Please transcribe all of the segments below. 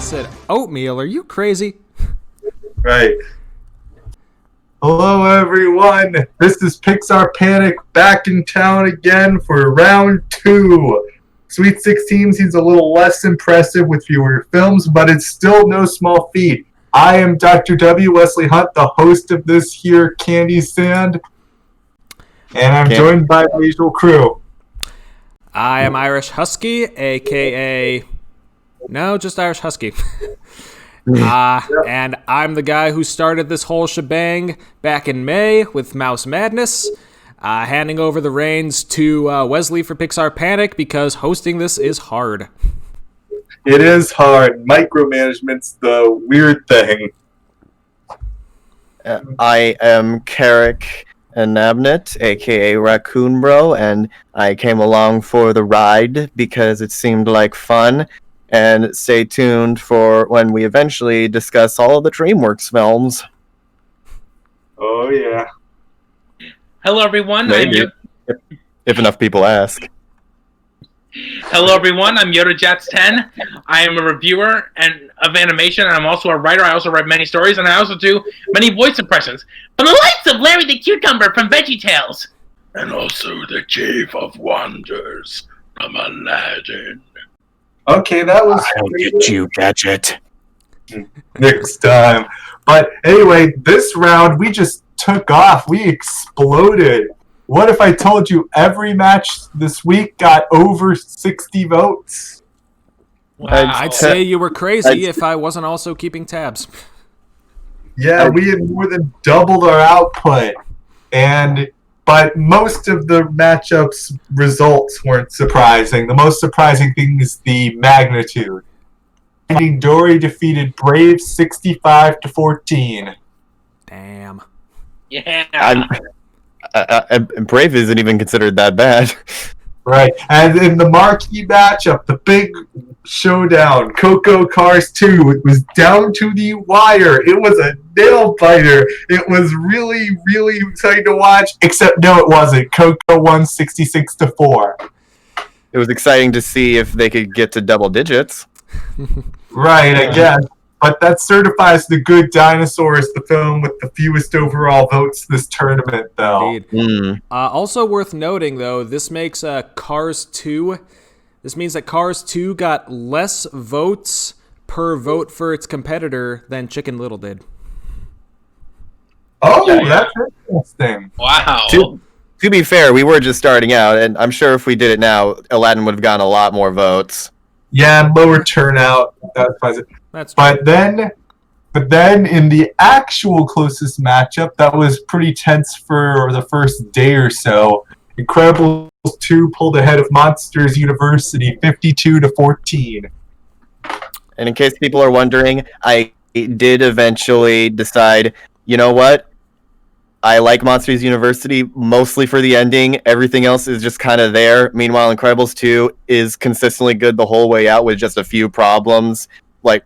said oatmeal. Are you crazy? Right. Hello, everyone. This is PIXAR Panic back in town again for round 2. Sweet 16 seems a little less impressive with fewer films, but it's still no small feat. I am Dr. W. Wesley Hunt, the host of this here Candy Sand, and I'm joined by the usual crew. I am IrishHuskie, a.k.a. No, just IrishHuskie. And I'm the guy who started this whole shebang back in May with Mouse Madness, handing over the reins to Wesley for PIXAR Panic because hosting this is hard. It is hard. Micromanagement's the weird thing. I am Carrick Nabnet, aka RaccoonBro, and I came along for the ride because it seemed like fun. And stay tuned for when we eventually discuss all of the DreamWorks films. Oh, yeah. Hello, everyone. Maybe, if enough people ask. Hello, everyone. I'm Yodajax 10. I am a reviewer of animation, and I'm also a writer. I also write many stories, and I also do many voice impressions. From the likes of Larry the Cucumber from VeggieTales. And also the Cave of Wonders from Aladdin. Okay, that was... I'll get you, Gadget. Next time. But anyway, this round, we just took off. We exploded. What if I told you every match this week got over 60 votes? Wow. I'd say you were crazy if I wasn't also keeping tabs. Yeah, we had more than doubled our output. But most of the matchups results weren't surprising. The most surprising thing is the magnitude. Finding Dory defeated Brave 65-14. Damn. Yeah. Brave isn't even considered that bad. Right. And in the marquee matchup, the big showdown, Coco Cars 2, it was down to the wire. It was a nail biter. It was really, really exciting to watch, except no, it wasn't. Coco won 66-4. It was exciting to see if they could get to double digits. Right, I guess. But that certifies The Good Dinosaur as the film with the fewest overall votes this tournament, though. Indeed. Also worth noting, though, this makes Cars 2... This means that Cars 2 got less votes per vote for its competitor than Chicken Little did. Oh, that's interesting. Wow. To be fair, we were just starting out, and I'm sure if we did it now, Aladdin would have gotten a lot more votes. Yeah, lower turnout. That's positive. That's true. But then in the actual closest matchup, that was pretty tense for the first day or so. Incredibles 2 pulled ahead of Monsters University 52-14. And in case people are wondering, I did eventually decide, you know what? I like Monsters University mostly for the ending. Everything else is just kind of there. Meanwhile, Incredibles 2 is consistently good the whole way out with just a few problems like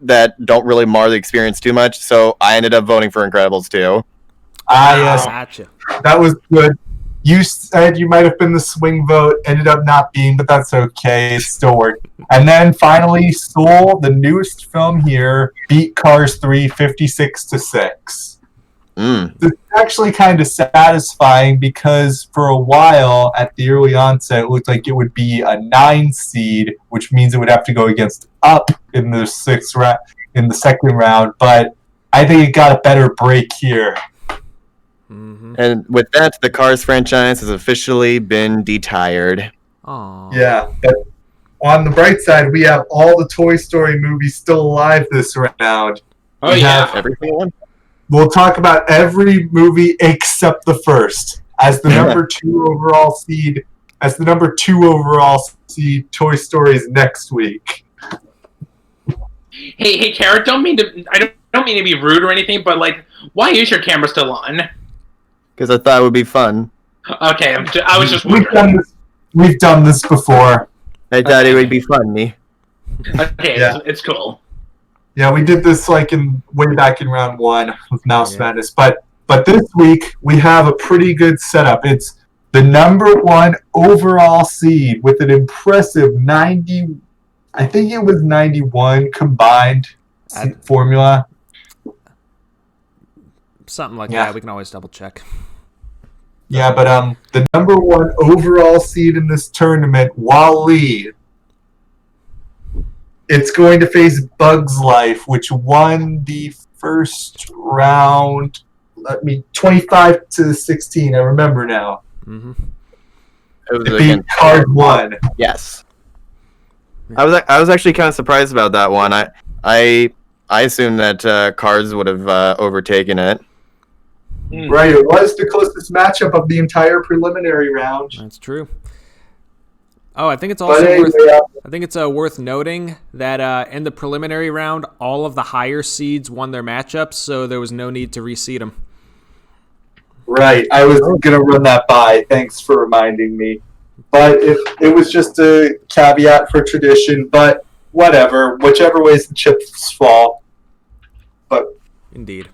that don't really mar the experience too much. So I ended up voting for Incredibles 2. Yes. Gotcha. That was good. You said you might have been the swing vote, ended up not being, but that's okay. It still worked. And then finally, Soul, the newest film here, beat Cars 3 56-6. This is actually kind of satisfying because for a while at the early onset, it looked like it would be a 9 seed, which means it would have to go against Up in the second round. But I think it got a better break here. Mm-hmm. And with that, the Cars franchise has officially been detired. Aww. Yeah, but on the bright side, we have all the Toy Story movies still alive this round. Oh, yeah. Every single one? We'll talk about every movie except the first. As the number 2 overall seed, Toy Story is next week. Hey, Carrick, I don't mean to be rude or anything, but like, why is your camera still on? Because I thought it would be fun. Okay, I was just wondering. We've done this before. I thought it would be funny. Okay, Yeah. it's cool. Yeah, we did this like way back in round 1 with Mouse Madness. But this week we have a pretty good setup. It's the number 1 overall seed with an impressive 91% I think it was 91 combined I- formula. Something like Yeah. that. We can always double check. Yeah, but the number one overall seed in this tournament, Wally, it's going to face Bugs Life, which won the first round. 25-16. I remember now. Mm-hmm. It was It beat against Card 1. Yes. I was actually kind of surprised about that one. I assumed that Cards would have overtaken it. Right, it was the closest matchup of the entire preliminary round. That's true. Oh, I think it's also But anyway, worth noting that in the preliminary round, all of the higher seeds won their matchups, so there was no need to reseed them. right, I was going to run that by. Thanks for reminding me. But it was just a caveat for tradition, but whatever. Whichever ways the chips fall. Indeed.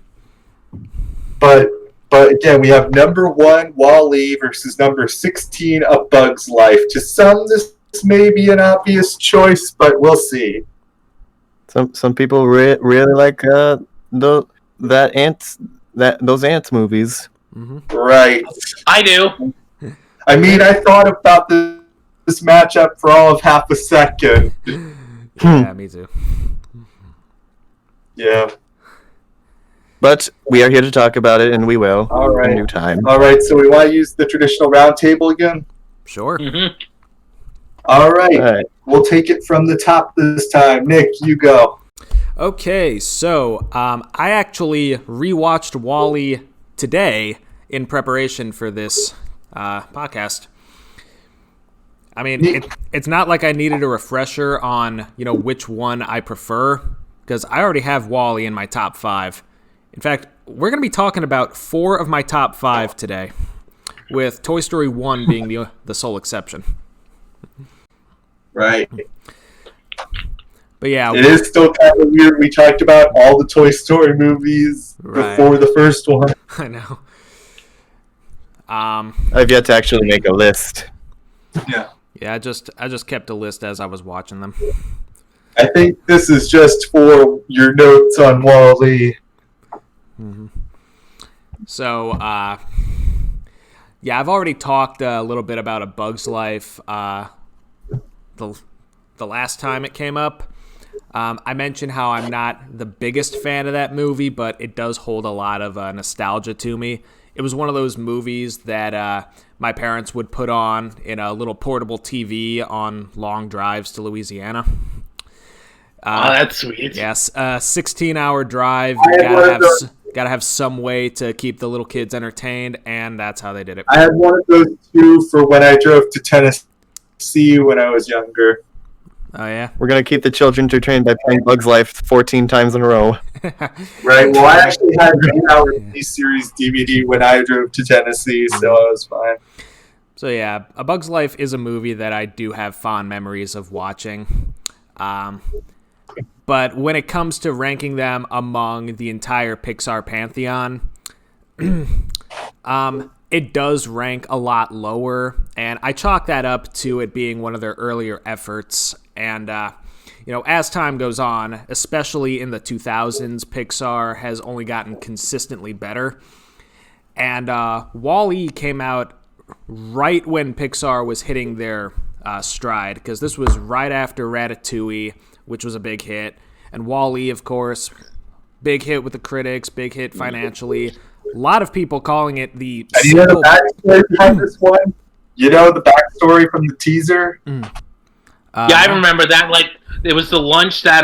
But again, we have number 1, Wall-E, versus number 16, A Bug's Life. To some, this may be an obvious choice, but we'll see. Some people really like those ants movies. Mm-hmm. Right. I do. I mean, I thought about this matchup for all of half a second. Yeah, me too. Yeah. But we are here to talk about it, and we will. All right. In due time. All right, so we want to use the traditional round table again? Sure. Mm-hmm. All right. All right. We'll take it from the top this time. Nick, you go. Okay, so I actually rewatched Wall-E today in preparation for this podcast. I mean, it's not like I needed a refresher on, which one I prefer, because I already have Wall-E in my top 5. In fact, we're going to be talking about 4 of my top 5 today, with Toy Story 1 being the sole exception. Right. But yeah, It is still kind of weird. We talked about all the Toy Story movies before the first one. I know. I've yet to actually make a list. Yeah. Yeah, I just kept a list as I was watching them. I think this is just for your notes on Wall-E. Mm-hmm. So, yeah, I've already talked a little bit about A Bug's Life the last time it came up. I mentioned how I'm not the biggest fan of that movie, but it does hold a lot of nostalgia to me. It was one of those movies that my parents would put on in a little portable TV on long drives to Louisiana. Oh, that's sweet. Yes, 16-hour drive. I You had gotta have some way to keep the little kids entertained, and that's how they did it. I had one of those too for when I drove to Tennessee when I was younger. Oh yeah. We're going to keep the children entertained by playing Bugs Life 14 times in a row. Right. Well, I actually had an 8-hour series DVD when I drove to Tennessee, so I was fine. So yeah, A Bug's Life is a movie that I do have fond memories of watching. But when it comes to ranking them among the entire Pixar pantheon, it does rank a lot lower, and I chalk that up to it being one of their earlier efforts. And as time goes on, especially in the 2000s, Pixar has only gotten consistently better. And Wall-E came out right when Pixar was hitting their stride, because this was right after Ratatouille, which was a big hit. And Wall-E, of course, big hit with the critics, big hit financially. A lot of people calling it the And you know the backstory behind this one? You know the backstory from the teaser? Yeah, I remember that. Like, it was the lunch that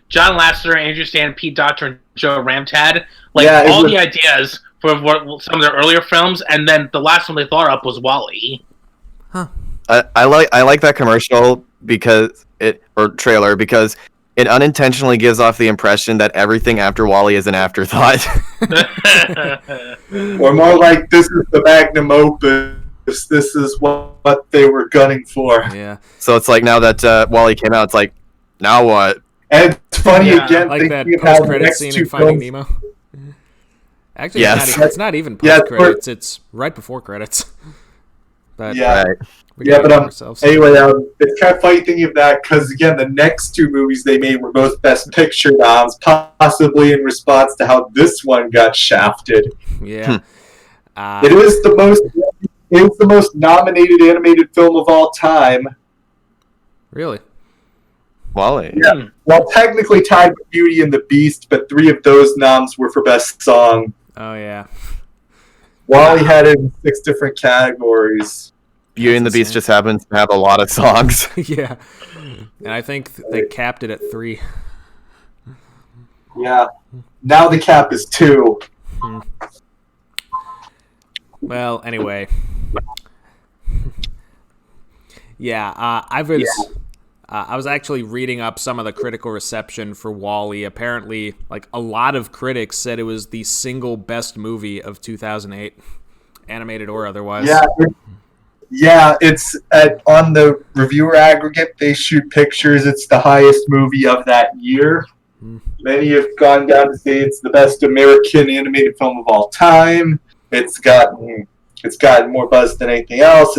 John Lasseter, Andrew Stan, Pete Docter, and Joe Ranft had. Like, Yeah, all the ideas for some of their earlier films, and then the last one they thought up was Wall-E. I like that commercial trailer because it unintentionally gives off the impression that everything after Wall-E is an afterthought. Or more like, this is the magnum opus. This is what they were gunning for. Yeah. So it's like now that Wall-E came out, it's like, now what? And it's funny Yeah, again, Like that thinking about the post-credit next scene two in Finding films. Nemo. Actually, Yes. it's not even Yeah, post-credits. It's right before credits. But Yeah. Right. we're Yeah, getting but ourselves. anyway, it's kind of funny thinking of that because again, the next two movies they made were both Best Picture noms, possibly in response to how this one got shafted. Yeah. It was the most nominated animated film of all time. Really? Wally. Yeah. Well, technically tied with Beauty and the Beast, but 3 of those noms were for Best Song. Oh yeah. Wally had it in 6 different categories. Beauty and the Beast insane. just happens to have a lot of songs. Yeah. And I think they capped it at 3. Yeah. Now the cap is 2. Well, anyway. Yeah, I was actually reading up some of the critical reception for Wall-E. Apparently, like a lot of critics said it was the single best movie of 2008, animated or otherwise. Yeah, it's on the reviewer aggregate. They shoot pictures. It's the highest movie of that year. Many have gone down to say it's the best American animated film of all time. It's gotten more buzz than anything else.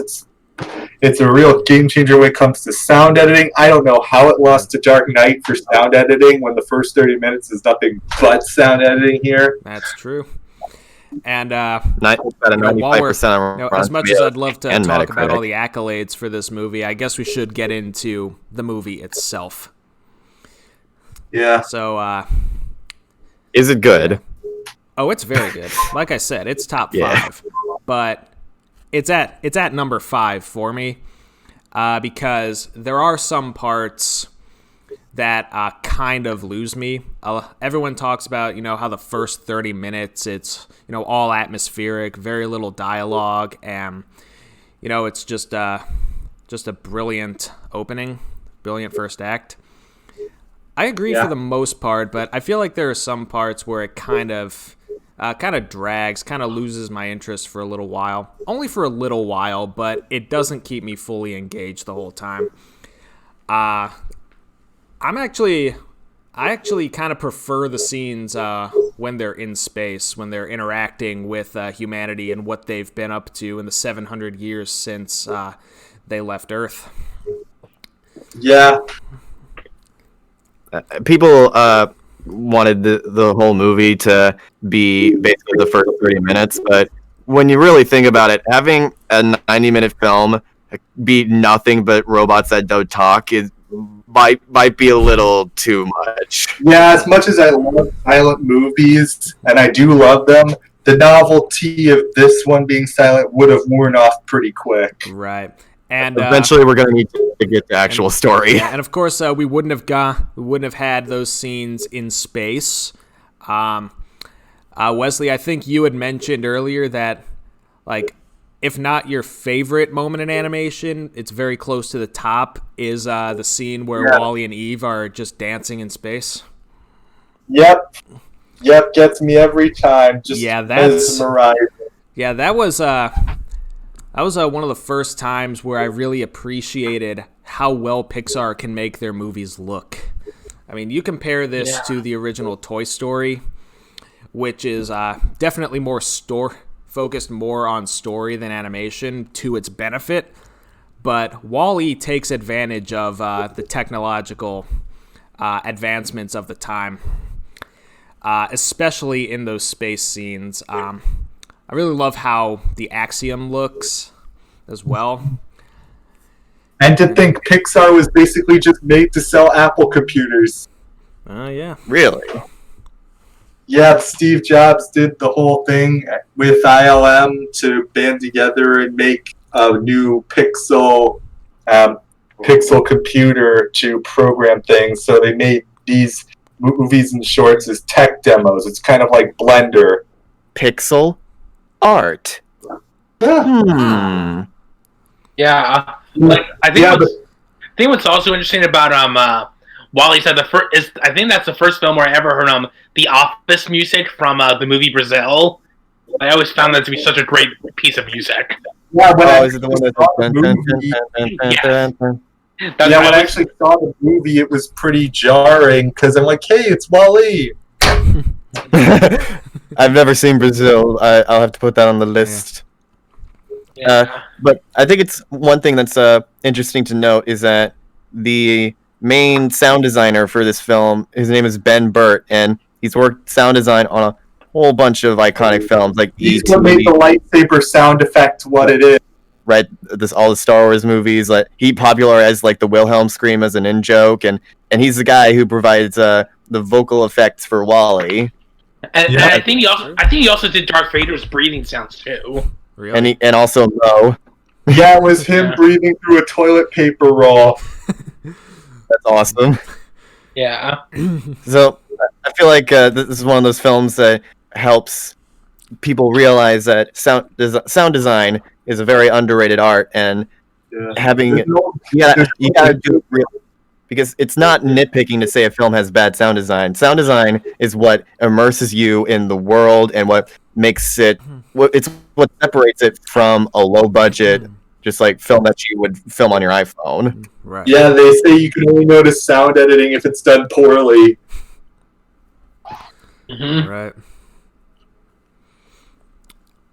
It's a real game changer when it comes to sound editing. I don't know how it lost to Dark Knight for sound editing when the first 30 minutes is nothing but sound editing here. That's true. And Got a 95% on as much as I'd love to and talk about Metacritic. all the accolades for this movie, I guess we should get into the movie itself. Yeah. So, Is it good? oh, it's very good. Like I said, it's top 5, Yeah. but it's at number 5 for me because there are some parts that kind of lose me. Everyone talks about how the first 30 minutes it's all atmospheric, very little dialogue, and it's just a brilliant opening, brilliant first act. I agree for the most part, but I feel like there are some parts where it kind of drags, kind of loses my interest for a little while. Only for a little while, but it doesn't keep me fully engaged the whole time. I actually kind of prefer the scenes when they're in space, when they're interacting with humanity and what they've been up to in the 700 years since they left Earth. Yeah. People wanted the whole movie to be basically the first 30 minutes, but when you really think about it, having a 90-minute film be nothing but robots that don't talk might be a little too much. Yeah, as much as I love silent movies, and I do love them, the novelty of this one being silent would have worn off pretty quick. Right. And eventually we're going to need to get the actual story. Yeah, and of course, we wouldn't have had those scenes in space. Wesley, I think you had mentioned earlier that, like, if not your favorite moment in animation, it's very close to the top, is the scene where Wally and Eve are just dancing in space. Yep, gets me every time. Just mesmerizing. Yeah, that was one of the first times where I really appreciated how well Pixar can make their movies look. I mean, you compare this to the original Toy Story, which is definitely more focused more on story than animation to its benefit, but Wall-E takes advantage of the technological advancements of the time, especially in those space scenes. I really love how the Axiom looks as well. And to think Pixar was basically just made to sell Apple computers. Yeah. Really? Yeah, Steve Jobs did the whole thing with ILM to band together and make a new Pixel computer to program things. So they made these movies and shorts as tech demos. It's kind of like Blender. Pixel art. Yeah. Yeah, I think what's also interesting about Wally said I think that's the first film where I ever heard the Office music from the movie Brazil. I always found that to be such a great piece of music. Yeah, when I is it the one when I actually saw the movie, it was pretty jarring because I'm like, hey, it's Wall-E. I've never seen Brazil. I'll have to put that on the list. But I think it's one thing that's interesting to note is that the main sound designer for this film, his name is Ben Burt, and he's worked sound design on a whole bunch of iconic films like He's E.T. what made the lightsaber sound effect what it is. Right, all the Star Wars movies. Like he popularized like the Wilhelm scream as an in joke, and he's the guy who provides the vocal effects for Wally. And I think he also did Darth Vader's breathing sounds too. Really? And also Mo. Yeah, it was him breathing through a toilet paper roll. That's awesome. Yeah. So I feel like this is one of those films that helps people realize that sound design is a very underrated art, and having you gotta do it real, because it's not nitpicking to say a film has bad sound design. Sound design is what immerses you in the world and what makes it. It's what separates it from a low budget, just like film that you would film on your iPhone. Right. Yeah, they say you can only notice sound editing if it's done poorly. Right.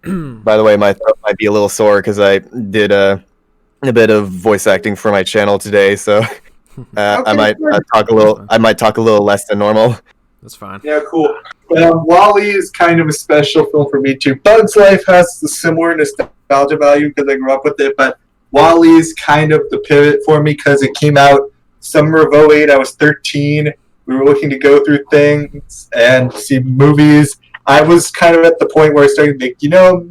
By the way, my throat might be a little sore because I did a bit of voice acting for my channel today, so I might talk a little. I might talk a little less than normal. That's fine. Yeah, cool. Wall-E is kind of a special film for me too. Bug's Life has the similar nostalgia value because I grew up with it, but Wall-E is kind of the pivot for me because it came out summer of 2008. I was 13. We were looking to go through things and see movies. I was kind of at the point where I started to think,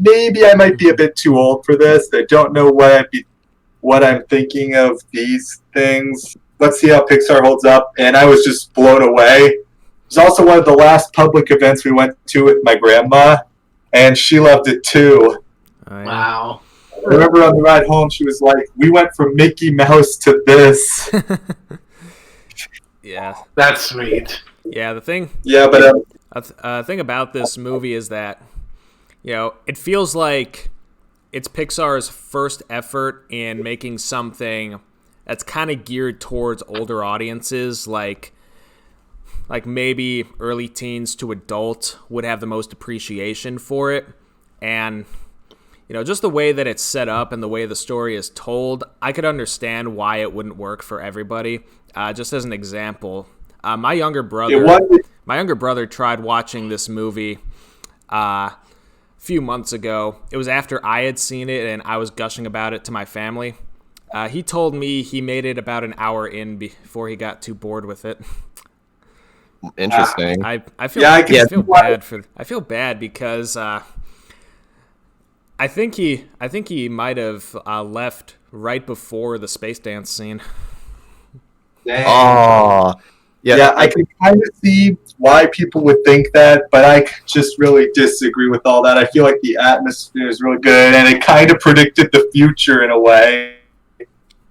maybe I might be a bit too old for this. I don't know what I'm thinking of these things. Let's see how Pixar holds up. And I was just blown away. It was also one of the last public events we went to with my grandma, and she loved it too. Oh, yeah. Wow. I remember on the ride home, she was like, we went from Mickey Mouse to this. Yeah. That's sweet. Yeah, the thing. Yeah, but thing about this movie is that, it feels like it's Pixar's first effort in making something that's kind of geared towards older audiences, like maybe early teens to adult would have the most appreciation for it. And, just the way that it's set up and the way the story is told, I could understand why it wouldn't work for everybody. Just as an example, my younger brother tried watching this movie a few months ago. It was after I had seen it and I was gushing about it to my family. He told me he made it about an hour in before he got too bored with it. Interesting. I feel bad because I think he might have left right before the space dance scene. dang. Oh, Yeah, I can kind of see why people would think that, but I just really disagree with all that. I feel like the atmosphere is really good, and it kind of predicted the future in a way.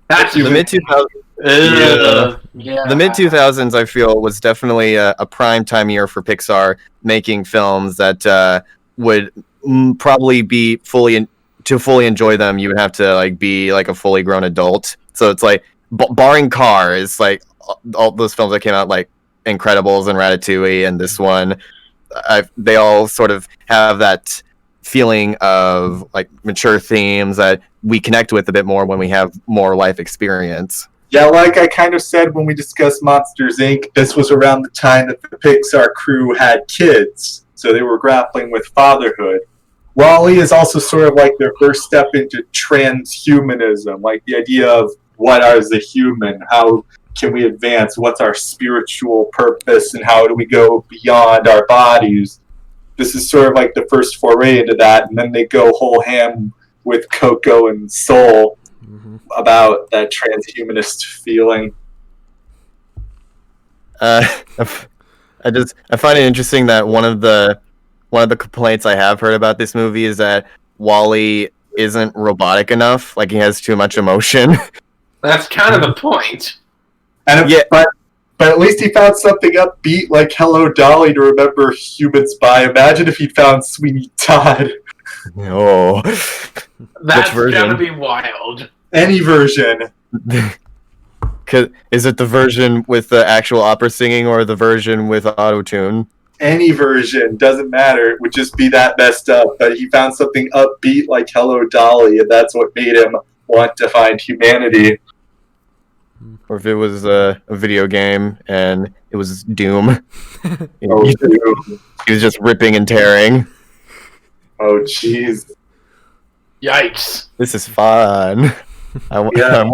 That's the mid 2000s. The mid 2000s, I feel, was definitely a prime time year for Pixar, making films that would probably be to fully enjoy them. You would have to be a fully grown adult. So it's barring Cars, all those films that came out, like Incredibles and Ratatouille and this one, they all sort of have that feeling of mature themes that we connect with a bit more when we have more life experience. Yeah, like I kind of said when we discussed Monsters, Inc., this was around the time that the Pixar crew had kids, so they were grappling with fatherhood. Wall-E is also sort of their first step into transhumanism, the idea of what is a human, how can we advance, what's our spiritual purpose, and how do we go beyond our bodies. This is sort of the first foray into that, and then they go whole ham with Coco and Soul about that transhumanist feeling. I find it interesting that one of the complaints I have heard about this movie is that Wall-E isn't robotic enough. He has too much emotion. That's kind of the point. And but at least he found something upbeat like Hello Dolly to remember humans by. Imagine if he'd found Sweeney Todd. Oh, that's gonna be wild. Any version. Is it the version with the actual opera singing or the version with auto-tune? any version, doesn't matter. It would just be that messed up. But he found something upbeat like Hello Dolly, and that's what made him want to find humanity. Or if it was a video game and it was Doom. Oh, dude. He was just ripping and tearing. Oh, jeez. Yikes. This is fun. Yeah.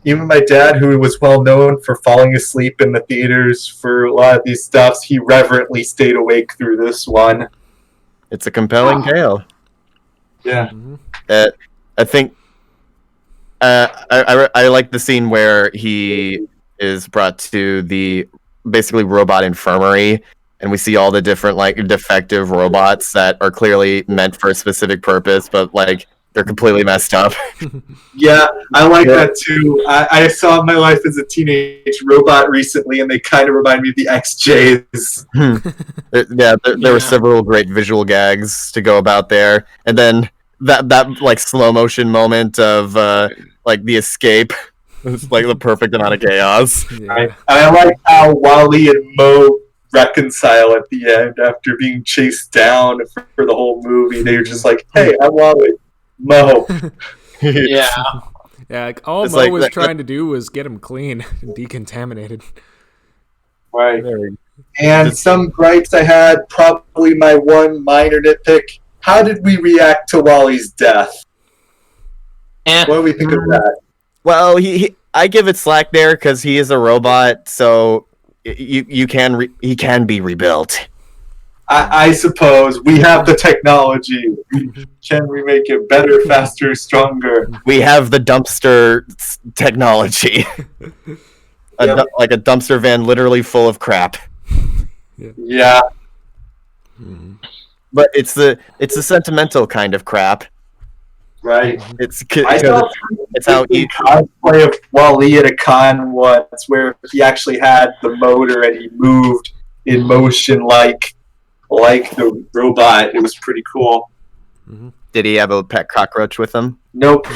Even my dad, who was well known for falling asleep in the theaters for a lot of these stuffs, he reverently stayed awake through this one. It's a compelling tale. Yeah. I think I like the scene where he is brought to the basically robot infirmary, and we see all the different like defective robots that are clearly meant for a specific purpose, but like they're completely messed up. Yeah, I like that too. I saw My Life as a Teenage Robot recently, and they kind of remind me of the XJs. There were several great visual gags to go about there, and then that like slow motion moment of like the escape was like the perfect amount of chaos. Yeah. I like how Wally and Mo reconcile at the end after being chased down for the whole movie. They were just like, "Hey, I'm Wally, Mo." Yeah. Yeah, like, all It's Mo like was that- trying to do was get him clean and decontaminated. Right. And some gripes I had, probably my one minor nitpick. How did we react to Wally's death? Eh. What do we think of that? Well, I give it slack there because he is a robot, so he can be rebuilt. I suppose we have the technology. Can we make it better, faster, stronger? We have the dumpster technology, like a dumpster van literally full of crap. Yeah. But it's the sentimental kind of crap. Right. It's I saw it's how a cosplay of Wally at a con once where he actually had the motor and he moved in motion like the robot. It was pretty cool. Did he have a pet cockroach with him? Nope.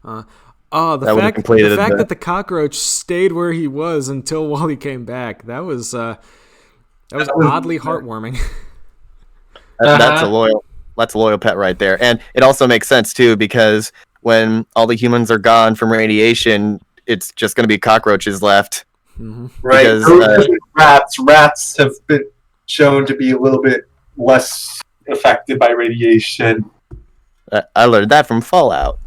The That would've completed fact the- that the cockroach stayed where he was until Wally came back, that was oddly heartwarming. That's a loyal pet right there, and it also makes sense too because when all the humans are gone from radiation, it's just going to be cockroaches left. Right. Because, Rats have been shown to be a little bit less affected by radiation. I learned that from Fallout.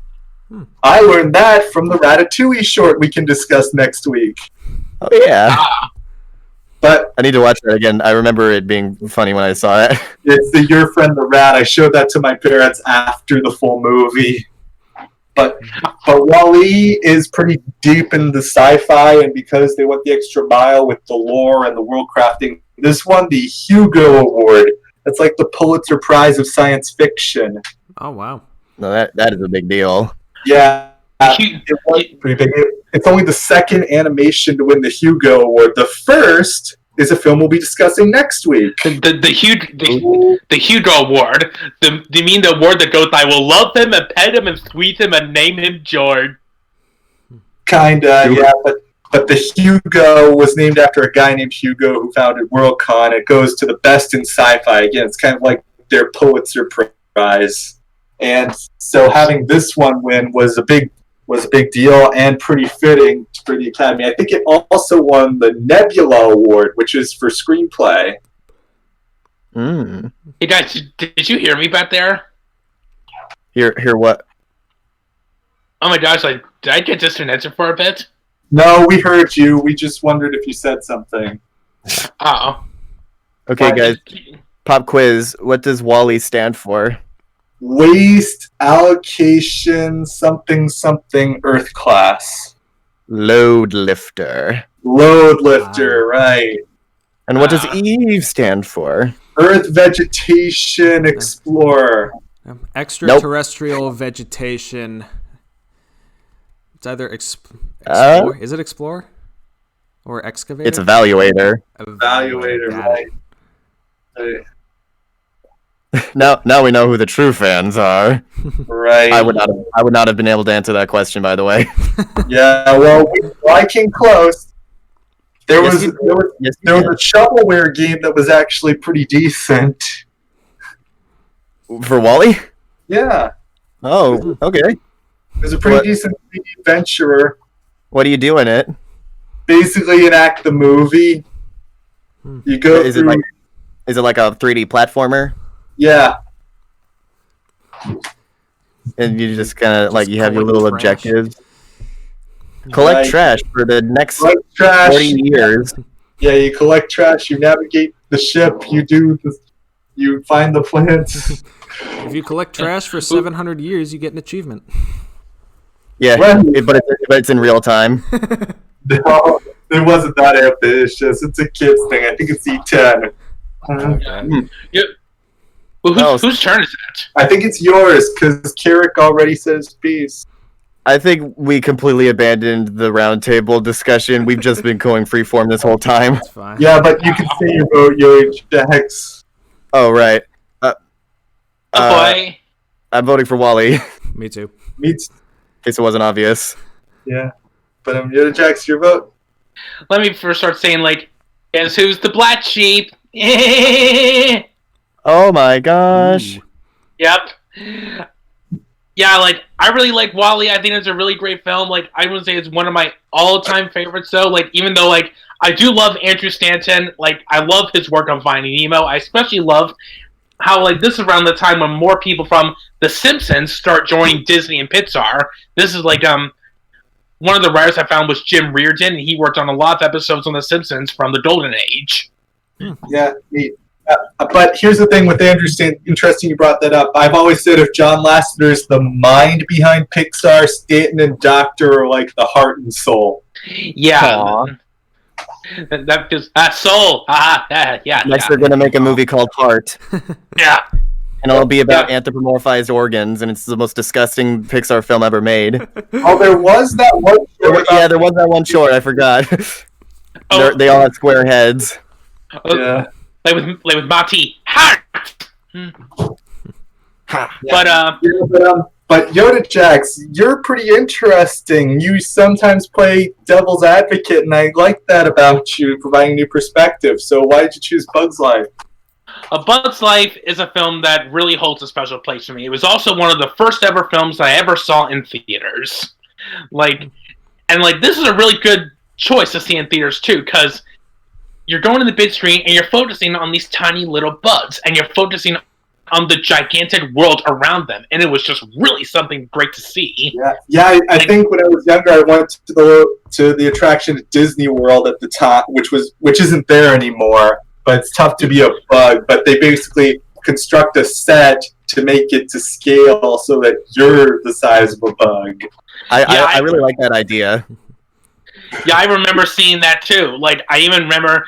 I learned that from the Ratatouille short we can discuss next week. Oh yeah, But I need to watch that again. I remember it being funny when I saw it. it's the Your Friend the Rat. I showed that to my parents after the full movie. But Wall-E is pretty deep in the sci-fi, and because they went the extra mile with the lore and the world crafting, this won the Hugo Award. That's like the Pulitzer Prize of science fiction. Oh wow. No, that is a big deal. Yeah, it was pretty big. It's only the second animation to win the Hugo Award. The first is a film we'll be discussing next week. The Hugo Award. You mean the award that goes, I will love him and pet him and squeeze him and name him George. Kinda, yeah. But the Hugo was named after a guy named Hugo who founded Worldcon. It goes to the best in sci-fi. Again, it's kind of like their Pulitzer Prize. And so having this one win was a big deal and pretty fitting for the Academy. I think it also won the Nebula Award, which is for screenplay. Hey guys, did you hear me back there? Hear what? Oh my gosh, did I get disconnected for a bit? No, we heard you. We just wondered if you said something. Uh-oh. Okay, guys. Pop quiz. What does Wall-E stand for? Waste allocation something Earth class. Load lifter. Load lifter, right. And what does Eve stand for? Earth vegetation explorer. Extraterrestrial vegetation. It's either explore. Is it explore? Or excavator? It's evaluator. Evaluator, right. Now we know who the true fans are. Right. I would not have been able to answer that question, by the way. Yeah, well, I came close. There Yes, was you there was, Yes, there was a shovelware game that was actually pretty decent. for Wally. Yeah, Oh, okay. it was a pretty What? decent 3D adventurer. What do you do in it? Basically, enact the movie. You go Is it through. like a 3D platformer? Yeah, And you just kind of like Just you have your collect little trash. objectives. Collect Right. trash for the next collect trash. 40 years. Yeah, you collect trash. You navigate the ship. You find the plants. If you collect trash for 700 years, you get an achievement. Yeah, Well- but it's in real time. No, it wasn't that ambitious. It's a kids thing. I think it's E10. Yeah. Well, Oh. whose turn is it? I think it's yours because Carrick already said his piece. I think we completely abandoned the roundtable discussion. We've just been going freeform this whole time. It's fine. Yeah, but you can say your vote, Yodajax. Oh, right. Oh boy. I'm voting for Wally, in Me too. Meets. case it wasn't obvious. Yeah, but Yodajax, your vote. Let me first start saying, like, guess who's the black sheep? Yep. Oh my gosh. Yeah, like, I really like Wall-E. I think it's a really great film. Like, I would say it's one of my all-time favorites, though. Like, even though, like, I do love Andrew Stanton. Like, I love his work on Finding Nemo. I especially love how, like, this is around the time when more people from The Simpsons start joining Disney and PIXAR. This is, like, one of the writers I found was Jim Reardon, and he worked on a lot of episodes on The Simpsons from the Golden Age. Yeah, neat. But here's the thing with Andrew Stanton. Interesting you brought that up. I've always said if John Lasseter is the mind behind PIXAR, Stanton and Doctor are like the heart and soul. Yeah. Aw. That just soul. Yeah. Next, they're going to make a movie called Heart. Yeah. And it'll be about anthropomorphized organs, and it's the most disgusting Pixar film ever made. Oh, there was that one. Yeah, there was that one short, I forgot. Oh. They all had square heads. Yeah. Like with Mati. Heart. But But Yodajax, you're pretty interesting. You sometimes play devil's advocate, and I like that about you, providing new perspective. So why did you choose Bug's Life? A Bug's Life is a film that really holds a special place for me. It was also one of the first ever films I ever saw in theaters. This is a really good choice to see in theaters too, because you're going to the big screen and you're focusing on these tiny little bugs, and you're focusing on the gigantic world around them, and it was just really something great to see. Yeah. I think when I was younger, I went to the attraction at Disney World at the time, which isn't there anymore. But it's tough to be a bug. But they basically construct a set to make it to scale so that you're the size of a bug. I really like that idea. Yeah, I remember seeing that too. Like, I even remember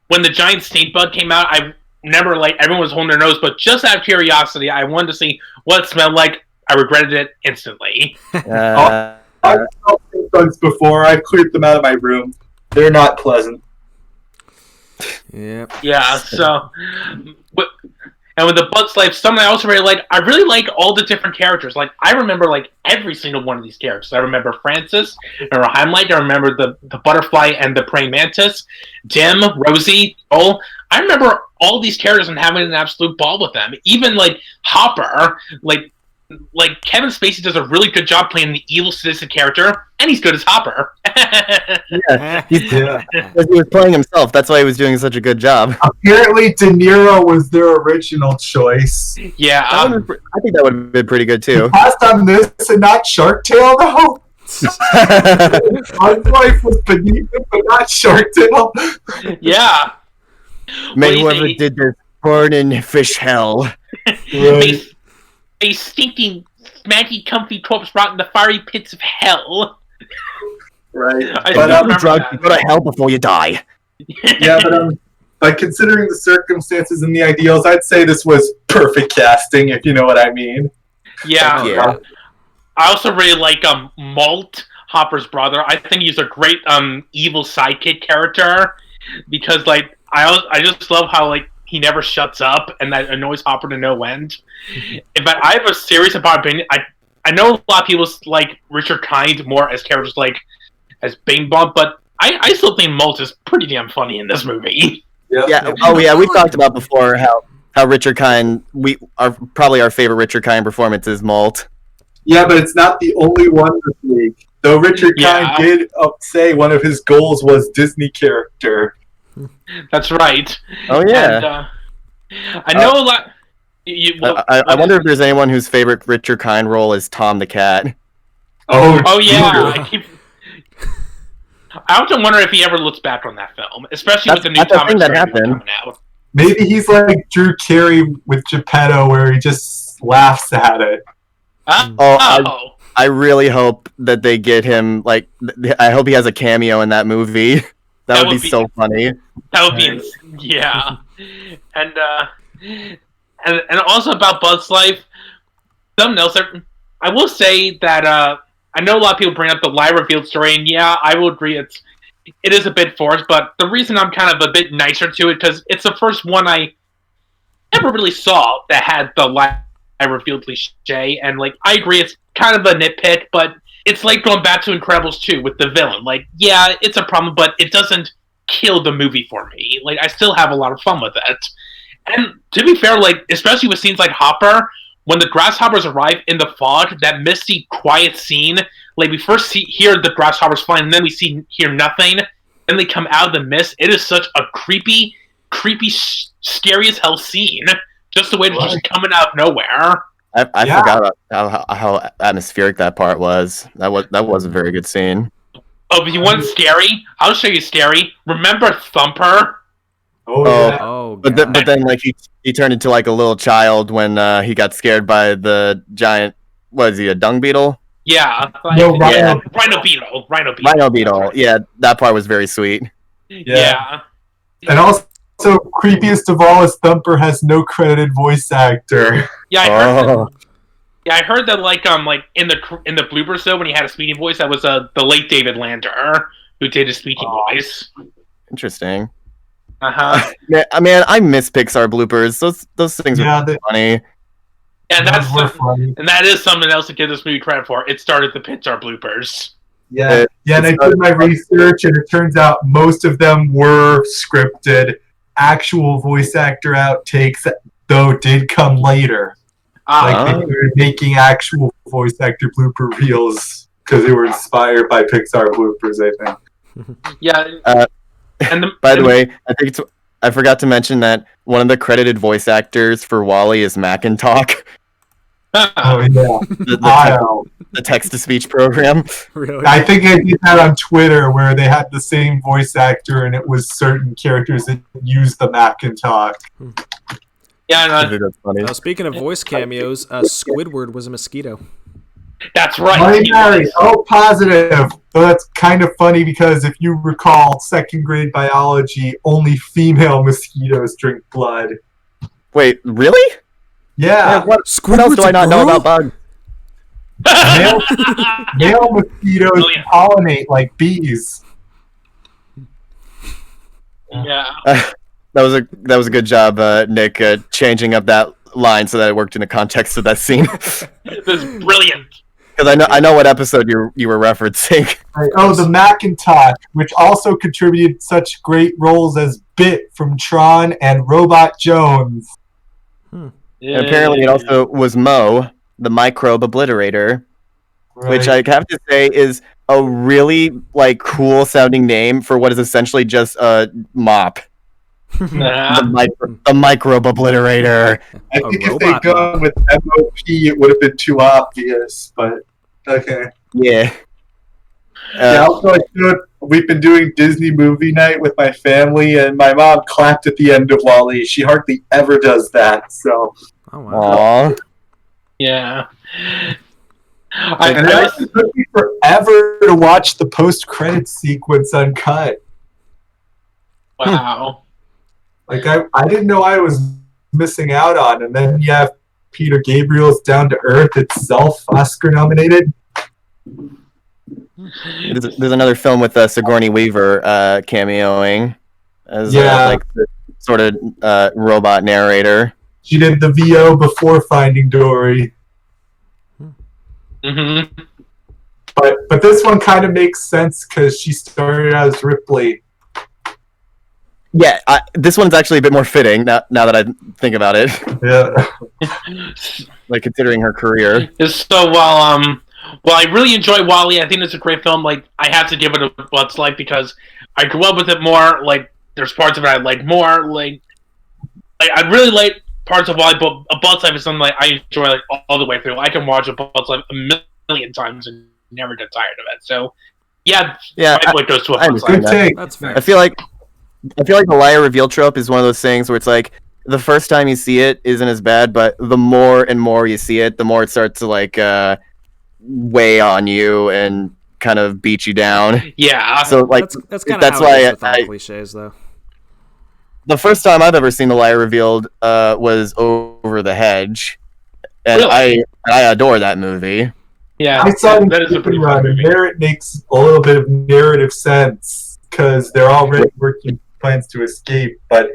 when the giant snake bug came out. I remember, like, everyone was holding their nose, but just out of curiosity, I wanted to see what it smelled like. I regretted it instantly. I've smelled snake bugs before. I've cleared them out of my room. They're not pleasant. Yeah. Yeah, so... And with the Bug's Life, something I also I really like all the different characters. Like, I remember, like, every single one of these characters. I remember Francis, I remember Heimlich, I remember the butterfly and the praying mantis, Dim, Rosie, Joel. I remember all these characters and having an absolute ball with them. Even, like, Hopper, like Kevin Spacey does a really good job playing the evil sadistic character, and he's good as Hopper. He was playing himself. That's why he was doing such a good job. Apparently, De Niro was their original choice. Yeah. I think that would have been pretty good too. Passed on this and not Shark Tale, though. Bug's Life was beneath it, but not Shark Tale. Yeah. May whoever did this burn in fish hell. Right. A stinking, smanky, comfy corpse brought in the fiery pits of hell. Right. I But, still remember Drunk, that. you go to hell before you die. Yeah, but considering the circumstances and the ideals, I'd say this was perfect casting, if you know what I mean. Yeah. Yeah. I also really like Malt, Hopper's brother. I think he's a great evil sidekick character because, like, I just love how, like, he never shuts up, and that annoys Hopper to no end. In fact, I have a serious opinion. I know a lot of people like Richard Kind more as characters like as Bing Bong, but I still think Molt is pretty damn funny in this movie. Yeah. Oh yeah, we talked about before how Richard Kind probably our favorite Richard Kind performance is Molt. Yeah, but it's not the only one this week. Though Richard Kind did say one of his goals was Disney character. That's right. Oh yeah. And, I know a lot. I wonder if there's anyone whose favorite Richard Kind role is Tom the Cat. Oh yeah. I often wonder if he ever looks back on that film, especially with the new comics coming out. Maybe he's like Drew Carey with Geppetto, where he just laughs at it. I really hope that they get him. Like, I hope he has a cameo in that movie. That would be so funny. That would be, yeah. And also about Bug's Life, something else. I will say that I know a lot of people bring up the lie revealed story, and yeah, I will agree it is a bit forced. But the reason I'm kind of a bit nicer to it because it's the first one I ever really saw that had the lie revealed cliche, and like I agree, it's kind of a nitpick, but it's like going back to Incredibles 2 with the villain. Like, yeah, it's a problem, but it doesn't kill the movie for me. Like, I still have a lot of fun with it. And to be fair, like, especially with scenes like Hopper, when the grasshoppers arrive in the fog, that misty, quiet scene, like, we first hear the grasshoppers flying, and then we hear nothing, and they come out of the mist. It is such a creepy, scary as hell scene. Just the way they're just coming out of nowhere. I forgot how atmospheric that part was. That was a very good scene. Oh, but you want scary? I'll show you scary. Remember Thumper? But then like he turned into like a little child when he got scared by the giant. What is he? A dung beetle? Yeah. Rhino beetle. Rhino beetle. Yeah, that part was very sweet. Yeah. And also, creepiest of all is Thumper has no credited voice actor. Yeah, I heard that like in the bloopers though, when he had a speaking voice, that was the late David Lander who did his speaking voice. Interesting. Yeah, man, I miss Pixar bloopers. Those things are funny. And that is something else to give this movie credit for. It started the Pixar bloopers. And I did my research, and it turns out most of them were scripted. Actual voice actor outtakes, though, did come later. Like, they were making actual voice actor blooper reels because they were inspired by Pixar bloopers, I think. Yeah. By the way, I forgot to mention that one of the credited voice actors for WALL-E is Macintalk. Oh, yeah. The text-to-speech program. Really? I think I did that on Twitter where they had the same voice actor and it was certain characters that used the Macintalk. Yeah, that's funny. Speaking of voice cameos, Squidward was a mosquito. That's right. Positive. So that's kind of funny because if you recall second grade biology, only female mosquitoes drink blood. Wait, really? Yeah. What else do I not know about bugs? Male mosquitoes pollinate like bees. Yeah. That was a good job, Nick, changing up that line so that it worked in the context of that scene. This is brilliant. Because I know what episode you were referencing. The Macintalk, which also contributed such great roles as Bit from Tron and Robot Jones. And apparently it also was Mo, the microbe obliterator, which I have to say is a really like cool sounding name for what is essentially just a mop. The microbe obliterator. I think if they go with MOP, it would have been too obvious, but okay. Yeah. Also, we've been doing Disney movie night with my family, and my mom clapped at the end of WALL-E. She hardly ever does that, so. Oh, wow. Aww. Yeah. It took me forever to watch the post-credits sequence uncut. Wow. Like, I didn't know I was missing out on, and then you have Peter Gabriel's Down to Earth itself, Oscar-nominated. There's another film with Sigourney Weaver cameoing as like the sort of robot narrator. She did the VO before Finding Dory. Mm-hmm. But this one kind of makes sense because she started as Ripley. Yeah, this one's actually a bit more fitting now that I think about it. Yeah. Like considering her career. So while I really enjoy WALL-E, I think it's a great film. Like I have to give it a But's Life because I grew up with it more. Like there's parts of it I like more. Like I really like parts of WALL-E, but A But's Life is something like I enjoy like all the way through. I can watch A But's Life a million times and never get tired of it. So yeah, my vote goes to A But's Life. Good take. That's fair. I feel like the liar reveal trope is one of those things where it's like the first time you see it isn't as bad, but the more and more you see it, the more it starts to like weigh on you and kind of beat you down. Yeah. So like that's kind of how why it is with all cliches, though. the first time I've ever seen The Liar Revealed was Over the Hedge, and Really? I adore that movie. Yeah, I saw that is a pretty fun movie. There it makes a little bit of narrative sense because they're already working plans to escape, but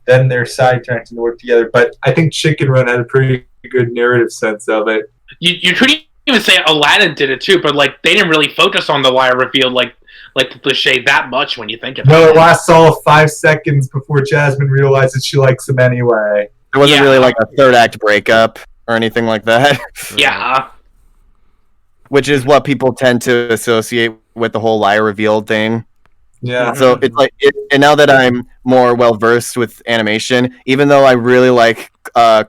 then they're sidetracked and work together. But I think Chicken Run had a pretty good narrative sense of it. You couldn't even say Aladdin did it too, but like they didn't really focus on the liar reveal like the cliche that much when you think about No, it. it lasts all 5 seconds before Jasmine realizes she likes him anyway. There wasn't Yeah. really like a third act breakup or anything like that. Yeah. Which is what people tend to associate with the whole liar revealed thing. Yeah. So it's like, and now that I'm more well versed with animation, even though I really like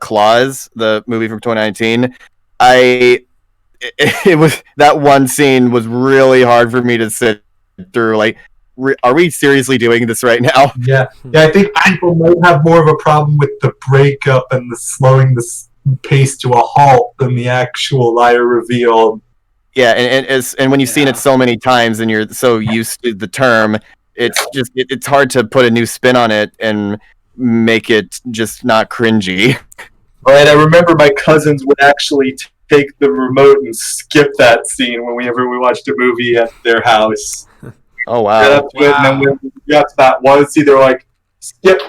Claws, the movie from 2019, it was that one scene was really hard for me to sit through. Like, are we seriously doing this right now? Yeah. I think people might have more of a problem with the breakup and the slowing the pace to a halt than the actual liar reveal. Yeah, and when you've seen it so many times and you're so used to the term, it's hard to put a new spin on it and make it just not cringy. Right, I remember my cousins would actually take the remote and skip that scene whenever we watched a movie at their house. Oh wow! Yeah, that's good. And then when we got to that one scene, they were like, "Skip."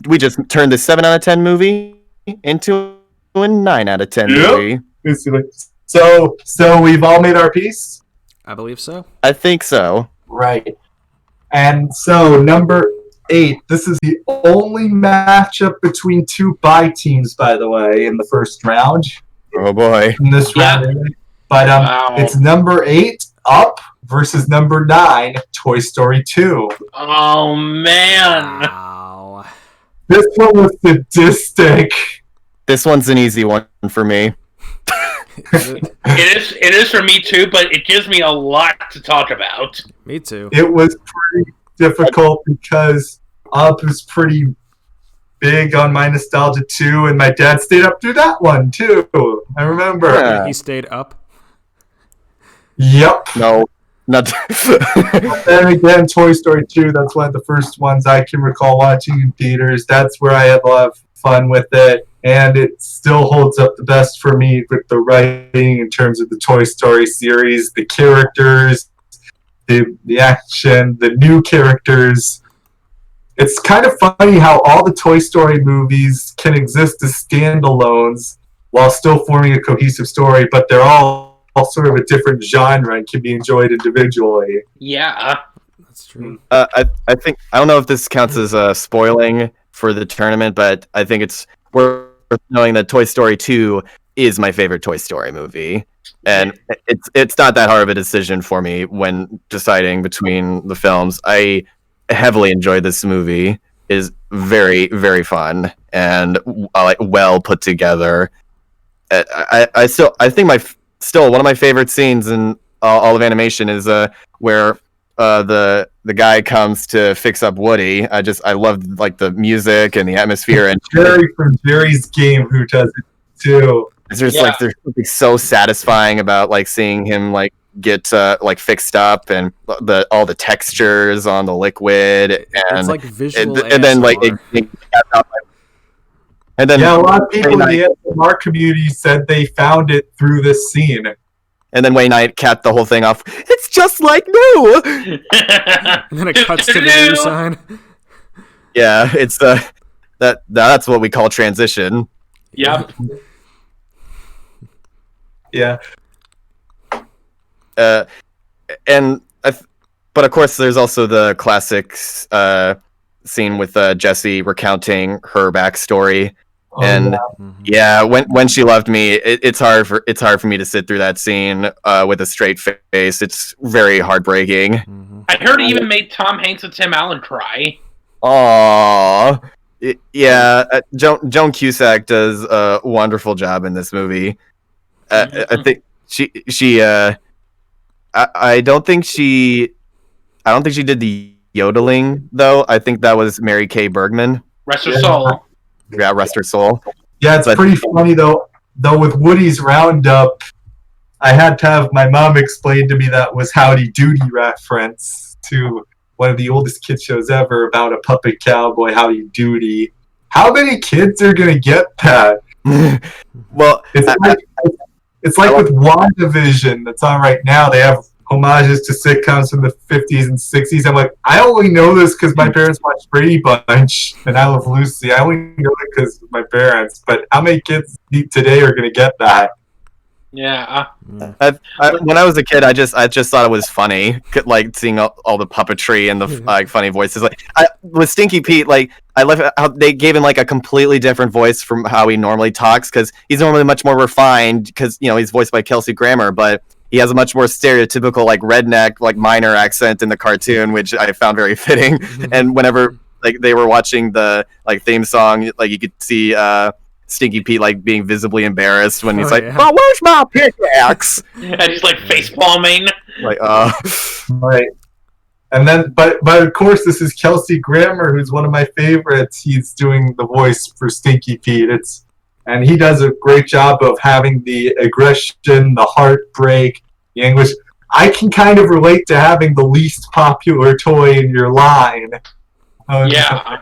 We just turned the 7 out of 10 movie into a 9 out of 10 movie. So we've all made our peace? I believe so. I think so. Right. And so, number 8. This is the only matchup between two bye teams, by the way, in the first round. Oh boy. In this round. But it's number 8, Up, versus number 9, Toy Story 2. Oh man. Wow. This one was sadistic. This one's an easy one for me. It is for me too, but it gives me a lot to talk about. Me too. It was pretty difficult because Up is pretty big on my nostalgia too, and my dad stayed up through that one too. I remember. Yeah. He stayed up. Yep. No, not. Then again, Toy Story 2, that's one of the first ones I can recall watching in theaters. That's where I had a lot of fun with it. And it still holds up the best for me with the writing in terms of the Toy Story series, the characters, the action, the new characters. It's kind of funny how all the Toy Story movies can exist as standalones while still forming a cohesive story, but they're all sort of a different genre and can be enjoyed individually. Yeah. That's true. I think I don't know if this counts as spoiling for the tournament, but I think it's worth knowing that Toy Story 2 is my favorite Toy Story movie, and it's not that hard of a decision for me when deciding between the films. I heavily enjoyed this movie. It is very, very fun and like well put together. I think still one of my favorite scenes in all of animation is where the guy comes to fix up Woody. I love like the music and the atmosphere, and Jerry from Jerry's Game who does it too. there's something so satisfying about like seeing him like get like fixed up and all the textures on the liquid, and It's like visual and then like and then a lot of people in the ASMR community said they found it through this scene. And then Wayne Knight capped the whole thing off. It's just like new. And then it cuts to the new sign. Yeah, it's that's what we call transition. Yep. Yeah. And but of course, there's also the classic scene with Jessie recounting her backstory. And yeah, when she loved me, it's hard for me to sit through that scene with a straight face. It's very heartbreaking. I heard it even made Tom Hanks and Tim Allen cry. Aww. Joan Cusack does a wonderful job in this movie. I think she I don't think she did the yodeling though. I think that was Mary Kay Bergman. Rest her soul. Yeah, rest her soul. Yeah, it's pretty funny though. Though with Woody's Roundup, I had to have my mom explain to me that was Howdy Doody reference to one of the oldest kids shows ever about a puppet cowboy, Howdy Doody. How many kids are gonna get that? Well, it's like with WandaVision that's on right now. They have homages to sitcoms from the 50s and 60s. I'm like, I only know this because my parents watched Brady Bunch and I Love Lucy. I only know it because of my parents. But how many kids today are going to get that? Yeah. When I was a kid, I just thought it was funny, like seeing all the puppetry and the funny voices. Like with Stinky Pete, like I love how they gave him like a completely different voice from how he normally talks, because he's normally much more refined, because he's voiced by Kelsey Grammer, but he has a much more stereotypical like redneck, like minor accent in the cartoon, which I found very fitting. And whenever like they were watching the like theme song, like you could see Stinky Pete like being visibly embarrassed when he's "Oh, where's my pickaxe?" And he's like face palming. Like right. And then, but of course, this is Kelsey Grammer, who's one of my favorites. He's doing the voice for Stinky Pete. And he does a great job of having the aggression, the heartbreak, the anguish. I can kind of relate to having the least popular toy in your line. Yeah.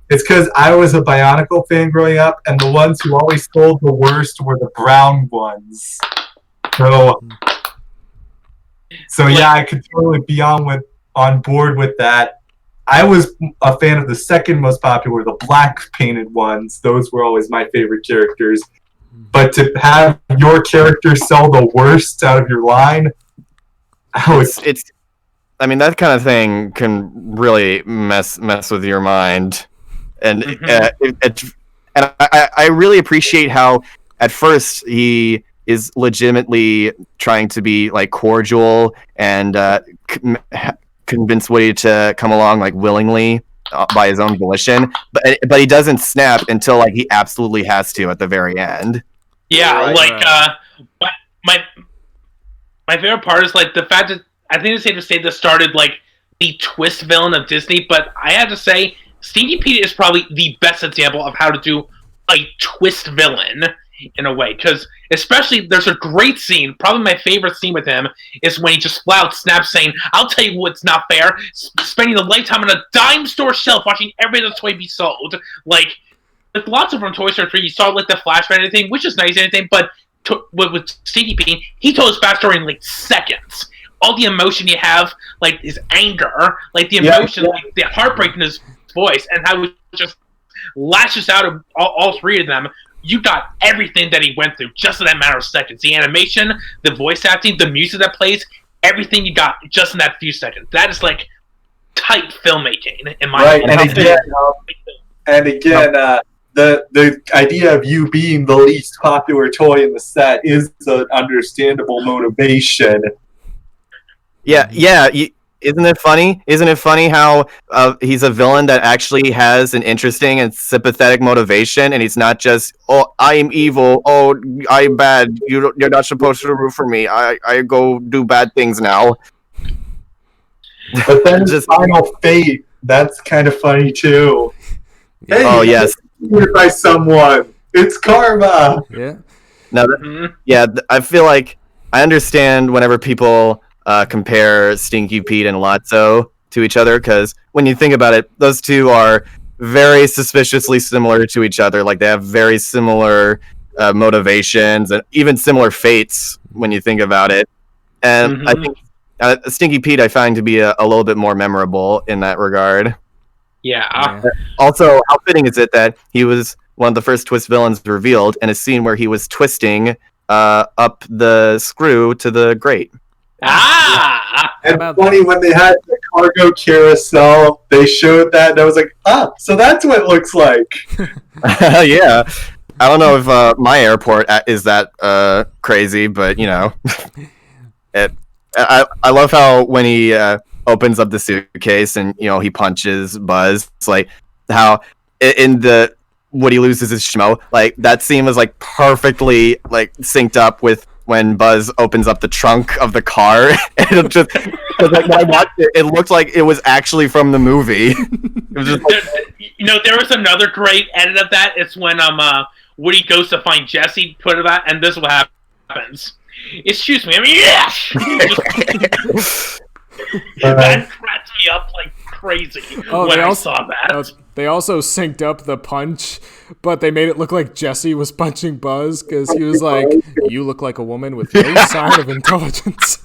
It's because I was a Bionicle fan growing up, and the ones who always sold the worst were the brown ones. So yeah, I could totally be on board with that. I was a fan of the second most popular, the black painted ones. Those were always my favorite characters. But to have your character sell the worst out of your line, it's I mean, that kind of thing can really mess with your mind. And and I really appreciate how at first he is legitimately trying to be like cordial and convince Woody to come along like willingly by his own volition, but he doesn't snap until like he absolutely has to at the very end. Yeah, my favorite part is like the fact that I think it's safe to say this started like the twist villain of Disney, but I have to say Stinky Pete is probably the best example of how to do a twist villain in a way, because especially there's a great scene, probably my favorite scene with him is when he just flat out snaps saying, "I'll tell you what's not fair, spending a lifetime on a dime store shelf watching every other toy be sold." Like, with lots of from Toy Story 3, you saw like the flashback and everything, which is nice and everything, but with Stinky Pete, he told his backstory in like seconds. All the emotion you have, like his anger, like the emotion, like the heartbreak in his voice, and how he just lashes out of all three of them. You got everything that he went through just in that matter of seconds. The animation, the voice acting, the music that plays, everything you got just in that few seconds. That is like tight filmmaking in my opinion. And again, the idea of you being the least popular toy in the set is an understandable motivation. Yeah. Isn't it funny? Isn't it funny how he's a villain that actually has an interesting and sympathetic motivation, and he's not just, "Oh, I am evil. Oh, I'm bad. You're not supposed to root for me. I go do bad things now." But then his final fate, that's kind of funny too. Hey, oh yes, by someone. It's karma. Yeah. Now, I feel like I understand whenever people compare Stinky Pete and Lotso to each other, because when you think about it, those two are very suspiciously similar to each other. Like, they have very similar motivations and even similar fates when you think about it. And I think Stinky Pete I find to be a little bit more memorable in that regard. Yeah. Also, how fitting is it that he was one of the first twist villains revealed in a scene where he was twisting up the screw to the grate. Ah! And funny, when they had the cargo carousel, they showed that, and I was like, so that's what it looks like. Yeah. I don't know if my airport is that crazy, but, you know. I love how when he opens up the suitcase and, you know, he punches Buzz, it's like how in the Woody loses his schmo, like that scene was like perfectly like synced up with when Buzz opens up the trunk of the car. And it just, like, when I watched it, it looked like it was actually from the movie. It was just like, You know, there was another great edit of that. It's when Woody goes to find Jesse, put it out, and this is what happens. Excuse me, I mean, yes! That cracked me up like crazy when I saw that. They also synced up the punch, but they made it look like Jesse was punching Buzz because he was like, "You look like a woman with no sign of intelligence."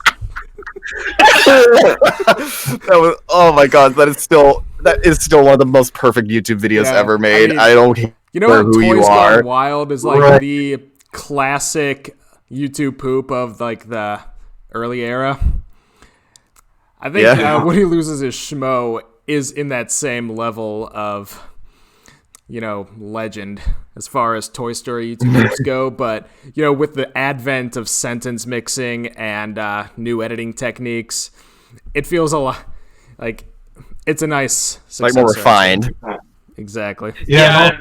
That was, oh my god, that is still one of the most perfect YouTube videos ever made. I don't care what who you Toys are. Gone Wild is like the classic YouTube poop of like the early era. I think Woody loses his schmo is in that same level of, you know, legend as far as Toy Story YouTubers go, but, you know, with the advent of sentence mixing and new editing techniques, it feels a lot like it's a nice successor. Like more refined. Exactly. Yeah.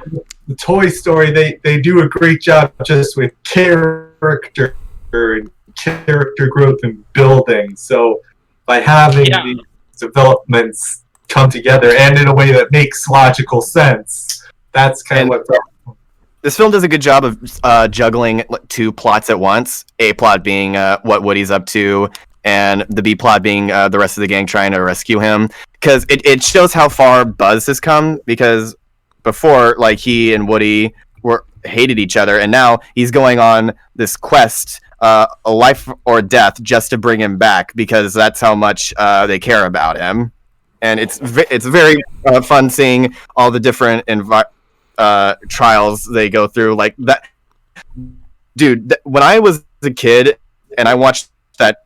The Toy Story, they do a great job just with character and character growth and building. So by having these developments come together and in a way that makes logical sense, that's kind of what. This film does a good job of juggling two plots at once. A plot being what Woody's up to, and the B plot being the rest of the gang trying to rescue him. Because it shows how far Buzz has come. Because before, like, he and Woody hated each other, and now he's going on this quest, a life or death, just to bring him back because that's how much they care about him. And it's very fun seeing all the different trials they go through. Like that, dude. When I was a kid and I watched that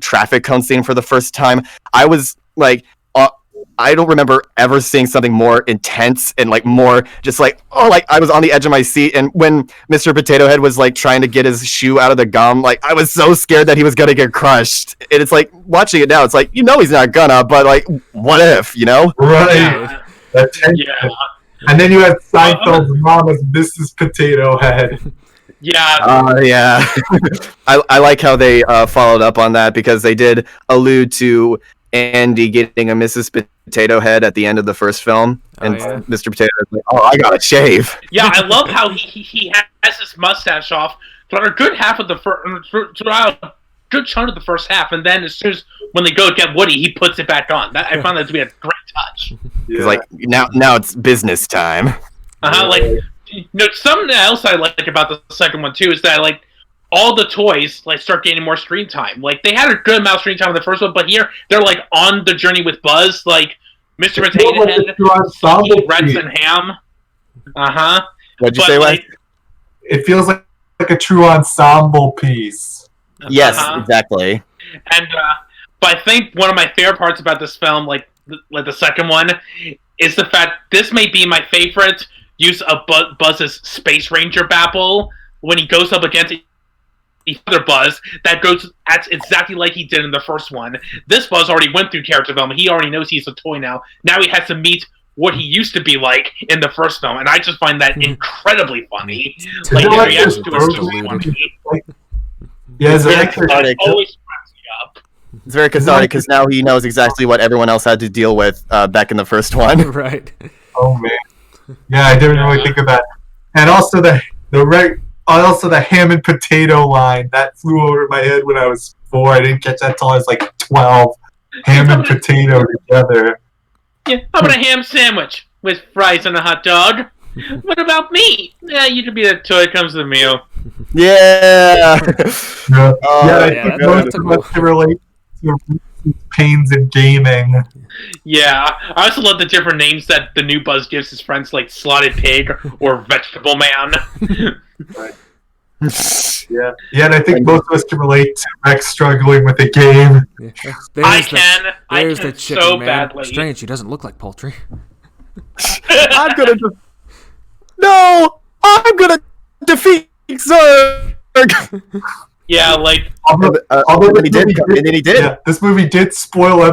traffic cone scene for the first time, I was like, I don't remember ever seeing something more intense and like more just like, like I was on the edge of my seat. And when Mr. Potato Head was like trying to get his shoe out of the gum, like I was so scared that he was gonna get crushed. And it's like watching it now, it's like, you know, he's not gonna, but like, what if, you know? Right. Yeah. And then you had Seinfeld's mom as Mrs. Potato Head. Yeah. Yeah. I like how they followed up on that because they did allude to Andy getting a Mrs. Potato Head at the end of the first film, and Mr. Potato Head's like, "Oh, I gotta shave." Yeah, I love how he has his mustache off throughout a good half of the throughout a good chunk of the first half, and then as soon as when they go get Woody, he puts it back on. I found that to be a great touch. He's like, now it's business time. Like, you know, something else I like about the second one too is that like all the toys like start gaining more screen time. Like they had a good amount of screen time in the first one, but here they're like on the journey with Buzz, like Mr. Potato Head, Rex and Ham. What'd you say, Wes? It feels like a true ensemble piece. Yes, exactly. And but I think one of my favorite parts about this film, like the second one, is the fact this may be my favorite use of Buzz's Space Ranger babble when he goes up against the other Buzz that acts exactly like he did in the first one. This Buzz already went through character development. He already knows he's a toy now. Now he has to meet what he used to be like in the first film, and I just find that incredibly funny. Like his reaction to it is so funny. Yeah, it's very cathartic. Always cracks me up. It's very cathartic because now he knows exactly what everyone else had to deal with back in the first one. Right. Oh man. Yeah, I didn't really think of that. And also the ham and potato line that flew over my head when I was 4. I didn't catch that until I was like 12. Ham and potato together. Yeah, how about a ham sandwich with fries and a hot dog? What about me? Yeah, you could be the toy that comes with the meal. Yeah. I think most of us can relate to pains in gaming. Yeah, I also love the different names that the new Buzz gives his friends, like Slotted Pig or Vegetable Man. Right. Yeah, and I think most of us can relate to Rex struggling with the game. Yeah. I can the chicken, so man. badly. Strange, he doesn't look like poultry. I'm gonna. No, I'm gonna defeat Zerg. Yeah, like Although And he did. And he did. Yeah, this movie did spoil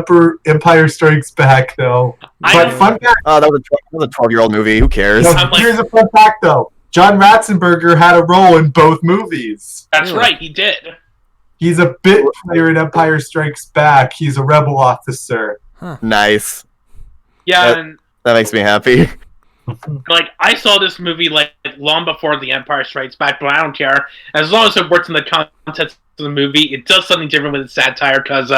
Empire Strikes Back, though. I But don't- fun fact, Oh, that was a 12-year-old movie. Who cares? no, I'm like- here's a fun fact, though. John Ratzenberger had a role in both movies. that's Really? right, he did. He's a bit player in Empire Strikes Back. He's a rebel officer. Nice. Yeah, That- and That makes me happy. like I saw this movie like long before The Empire Strikes Back, but I don't care. As long as it works in the context of the movie, it does something different with its satire. Because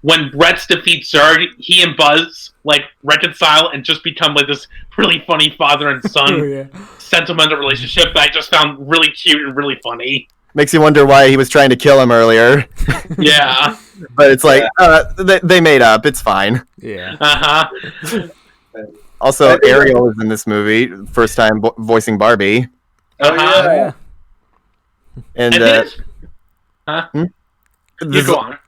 when Rex defeats Zurg, he and Buzz like reconcile and just become like this really funny father and son Oh, yeah. sentimental relationship that I just found really cute and really funny. Makes you wonder why he was trying to kill him earlier. Yeah. But it's like they made up. It's fine. Yeah. Uh-huh. Also, Ariel is in this movie, first time voicing Barbie, Uh-huh. Oh, yeah. and I think it's... Huh? You this, go on.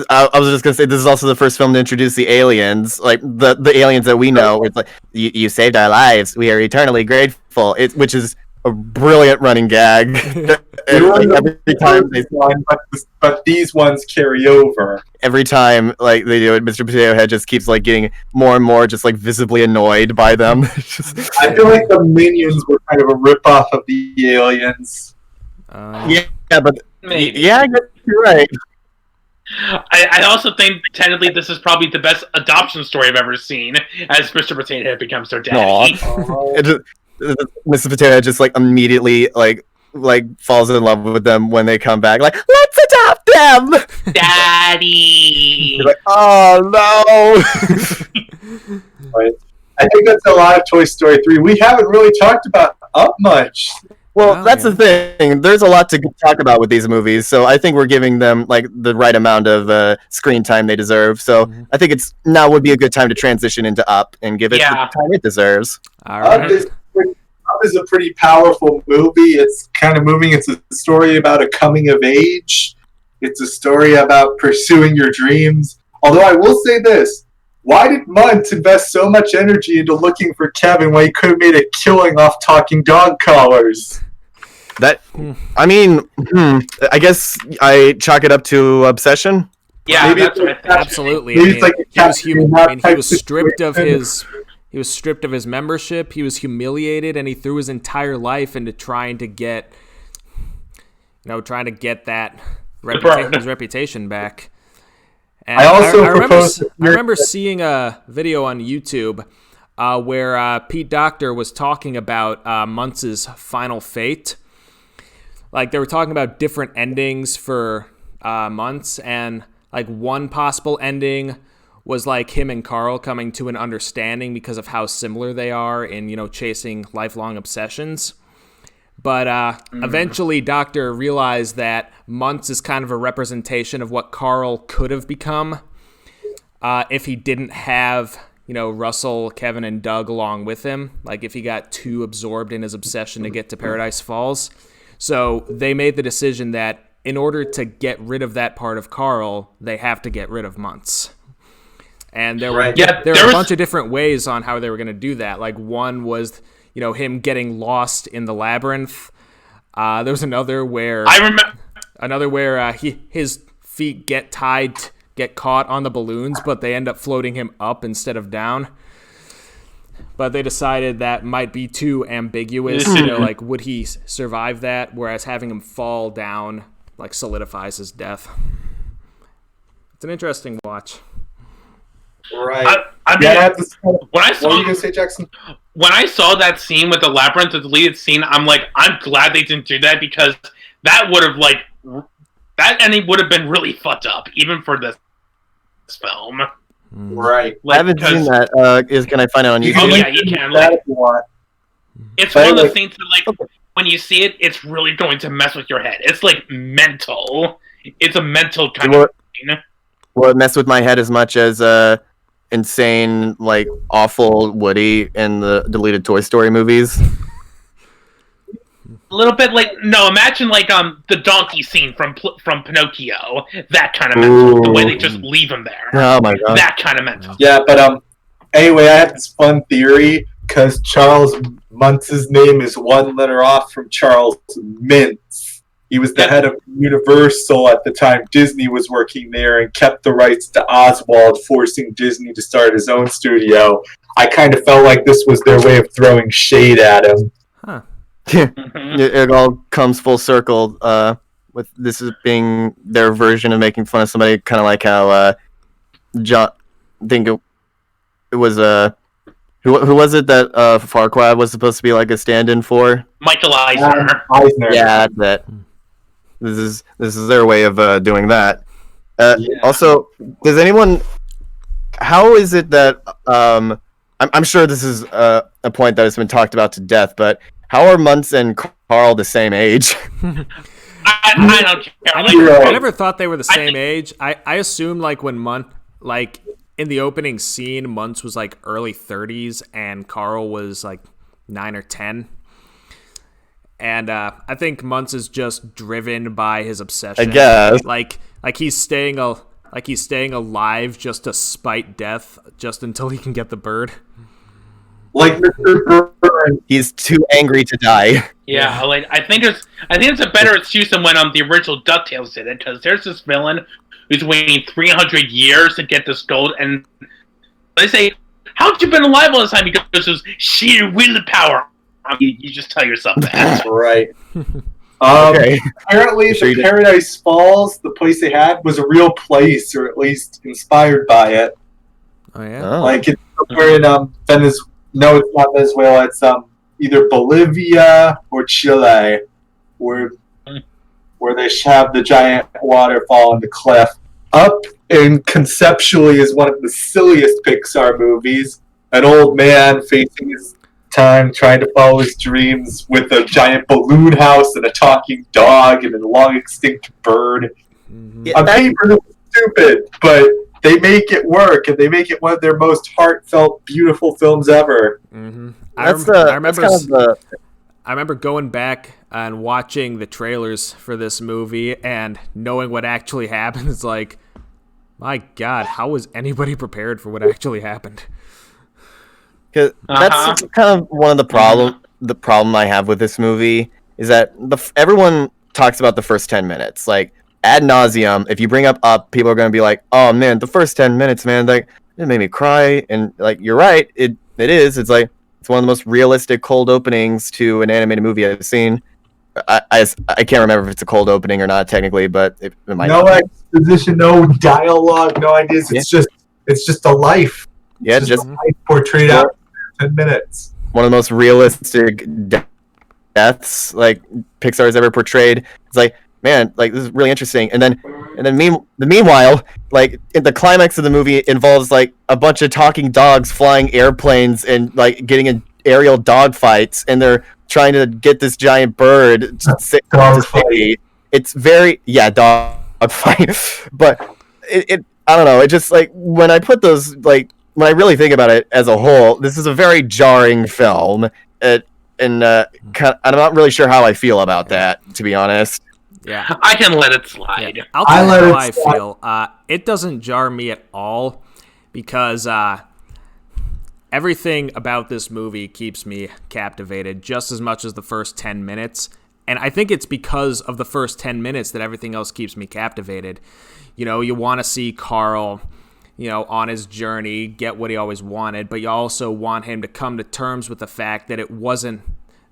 I was just gonna say this is also the first film to introduce the aliens, like the aliens that we know. Where it's like you saved our lives, we are eternally grateful. Which is a brilliant running gag. every time but these ones carry over. every time like they do it, Mr. Potato Head just keeps like getting more and more just like visibly annoyed by them. I feel like the Minions were kind of a ripoff of the aliens. yeah, but Maybe. yeah, I guess you're right. I also think technically this is probably the best adoption story I've ever seen, as Mr. Potato Head becomes their daddy. It just, Mr. Potato Head just like immediately like falls in love with them when they come back. Like, let's adopt them. Daddy! You're like, oh no. I think that's a lot of Toy Story 3. We haven't really talked about Up much. Well, Oh, that's yeah. the thing. There's a lot to talk about with these movies, so I think we're giving them like the right amount of screen time they deserve. So Mhm. I think it's now would be a good time to transition into Up and give it Yeah. the time it deserves. All Up right. is a pretty powerful movie. It's kind of moving. It's a story about a coming of age. It's a story about pursuing your dreams. Although I will say this. Why did Muntz invest so much energy into looking for Kevin when he could have made a killing off talking dog collars? That, I mean, I guess I chalk it up to obsession. Yeah, Maybe that's it's what I think. Absolutely. Maybe I it's mean, like a he was stripped of situation. his membership. He was humiliated, and he threw his entire life into trying to get that his reputation back. And I also remember, proposed I remember seeing a video on YouTube where Pete Docter was talking about Muntz's final fate. Like, they were talking about different endings for Muntz, and like one possible ending was like him and Carl coming to an understanding because of how similar they are in, chasing lifelong obsessions. But eventually Doctor realized that Muntz is kind of a representation of what Carl could have become if he didn't have, Russell, Kevin, and Doug along with him. Like, if he got too absorbed in his obsession to get to Paradise Falls. So they made the decision that in order to get rid of that part of Carl, they have to get rid of Muntz. And there were a bunch of different ways on how they were going to do that. Like, one was, him getting lost in the labyrinth. There was another where his feet get caught on the balloons, but they end up floating him up instead of down. But they decided that might be too ambiguous. Like, would he survive that? Whereas having him fall down, like, solidifies his death. It's an interesting watch. Right. I mean, Yeah, when I what were you saw gonna say, Jackson? when I saw that scene with the labyrinth, the deleted scene, I'm like, I'm glad they didn't do that, because that would have that ending would have been really fucked up, even for this film. Right. I haven't seen that. Can I find it on You YouTube? Oh yeah, you can. That Like, if you want. it's But one of the like- things that, when you see it, it's really going to mess with your head. It's like mental. It's a mental kind of thing. Will it mess with my head as much as insane, like, awful Woody in the deleted Toy Story movies? little bit like imagine like the donkey scene from Pinocchio, that kind of mental, the way they just leave him there. Oh my god. That kind of mental. Yeah, but anyway, I have this fun theory because Charles Muntz's name is one letter off from Charles Mintz. He was the head of Universal at the time Disney was working there and kept the rights to Oswald, forcing Disney to start his own studio. I kind of felt like this was their way of throwing shade at him. Huh. It all comes full circle. With this as being their version of making fun of somebody, kind of like how John. I think it was who was it that Farquaad was supposed to be like a stand-in for? Michael Eisner. Yeah, that's it. This is their way of doing that. Also, does anyone? How is it that I'm sure this is a point that has been talked about to death, but how are Muntz and Carl the same age? I don't care. I never thought they were the same age. I assumed like when like in the opening scene, Muntz was like early 30s and Carl was like 9 or 10. And I think Muntz is just driven by his obsession. I guess. Like he's staying alive just to spite death, just until he can get the bird. Like Mr. Burns. He's too angry to die. Yeah, like I think it's a better excuse than when the original DuckTales did it, because there's this villain who's waiting 300 years to get this gold, and they say, "How'd you been alive all this time?" He goes, "It's sheer willpower." You just tell yourself that. That's right. Okay. Apparently, the Paradise Falls, the place they had, was a real place, or at least inspired by it. Oh yeah. Like it's somewhere in Venezuela. No, it's not Venezuela. It's either Bolivia or Chile, where they have the giant waterfall and the cliff. Up and conceptually is one of the silliest Pixar movies. An old man facing his time, trying to follow his dreams with a giant balloon house and a talking dog and a long extinct bird. Yeah, On paper, it's stupid, but they make it work, and they make it one of their most heartfelt, beautiful films ever. Mm-hmm. I remember going back and watching the trailers for this movie and knowing what actually happened. It's like, my God, how was anybody prepared for what actually happened? Cause that's kind of one of the problem I have with this movie is that everyone talks about the first 10 minutes. Like, ad nauseum, if you bring up, people are going to be like, oh man, the first 10 minutes, man, like, it made me cry. And like, you're right, it is. It's like, it's one of the most realistic cold openings to an animated movie I've seen. I can't remember if it's a cold opening or not technically, but it might no not. Exposition, no dialogue, no ideas. It's just a life. Yeah, it's just a life portrayed out in 10 minutes. One of the most realistic deaths like Pixar's ever portrayed. It's like, man, like this is really interesting. And then meanwhile, like the climax of the movie involves like a bunch of talking dogs flying airplanes and like getting in aerial dog fights, and they're trying to get this giant bird to safety. It's very dog fight, but it I don't know. It just like when I put those when I really think about it as a whole, this is a very jarring film. And I'm not really sure how I feel about that, to be honest. Yeah, I can let it slide. Yeah. I'll tell you how I feel. It doesn't jar me at all because everything about this movie keeps me captivated just as much as the first 10 minutes. And I think it's because of the first 10 minutes that everything else keeps me captivated. You know, you want to see Carl, on his journey, get what he always wanted, but you also want him to come to terms with the fact that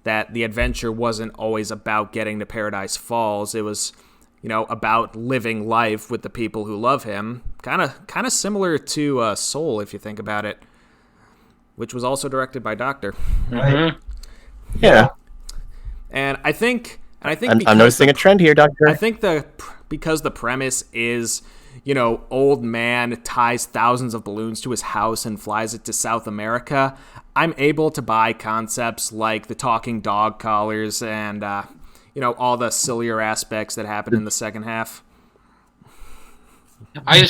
that the adventure wasn't always about getting to Paradise Falls. It was, about living life with the people who love him. Kind of similar to Soul, if you think about it, which was also directed by Doctor. Right. Yeah. And I think I'm noticing a trend here, Doctor. I think because the premise is, old man ties thousands of balloons to his house and flies it to South America, I'm able to buy concepts like the talking dog collars and, all the sillier aspects that happen in the second half. I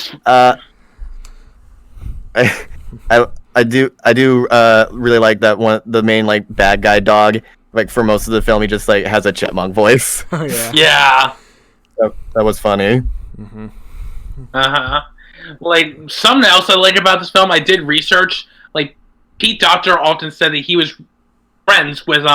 do really like that one, the main bad guy dog. like for most of the film, he just like has a chipmunk voice. Oh yeah. Yeah. That was funny. Like, something else I like about this film, I did research. Like, Pete Docter often said that he was friends with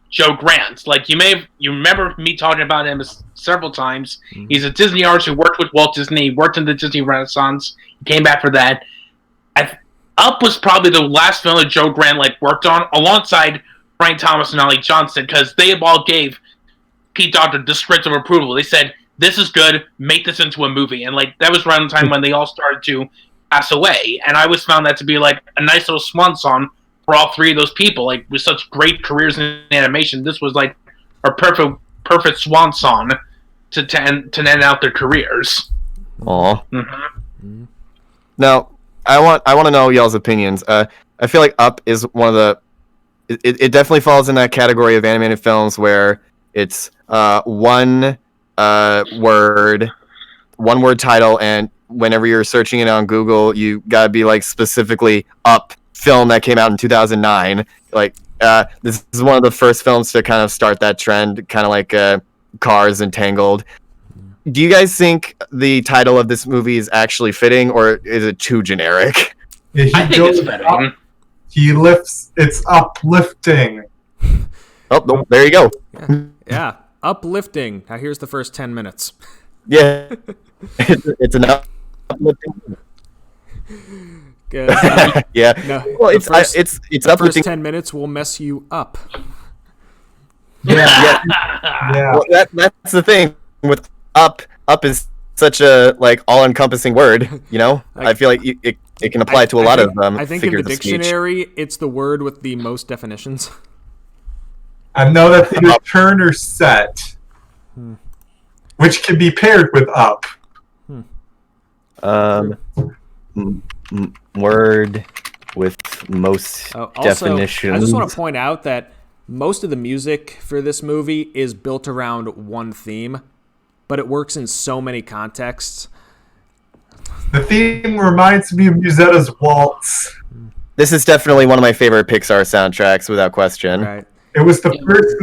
Joe Grant. Like, you remember me talking about him several times. He's a Disney artist who worked with Walt Disney, worked in the Disney Renaissance, came back for that. Up was probably the last film that Joe Grant worked on alongside Frank Thomas and Ollie Johnston, because they all gave Pete Docter the script of approval. They said, this is good, make this into a movie. And that was around the time when they all started to pass away. And I always found that to be a nice little swan song for all three of those people. With such great careers in animation, this was a perfect swan song to end out their careers. Aw. Now, I want to know y'all's opinions. I feel like Up is one of the... It definitely falls in that category of animated films where it's one word title, and whenever you're searching it on Google, you gotta be specifically Up film that came out in 2009. This is one of the first films to kind of start that trend, kind of like Cars and Tangled. Do you guys think the title of this movie is actually fitting, or is it too generic? I think it's fitting. He lifts. It's uplifting. Oh, no, there you go. Yeah. Uplifting. Now here's the first 10 minutes. Yeah, it's an uplifting. Yeah. No, Well, the it's first, it's the uplifting. first 10 minutes will mess you up. Yeah. Well, that's the thing with Up. Up is such a all-encompassing word. I feel like it can apply to a lot of I think in the figures of speech. dictionary, it's the word with the most definitions. I know that's either turn or set, which can be paired with up. Word with most definitions. I just want to point out that most of the music for this movie is built around one theme, but it works in so many contexts. The theme reminds me of Musetta's Waltz. This is definitely one of my favorite Pixar soundtracks, without question. Right. It was the first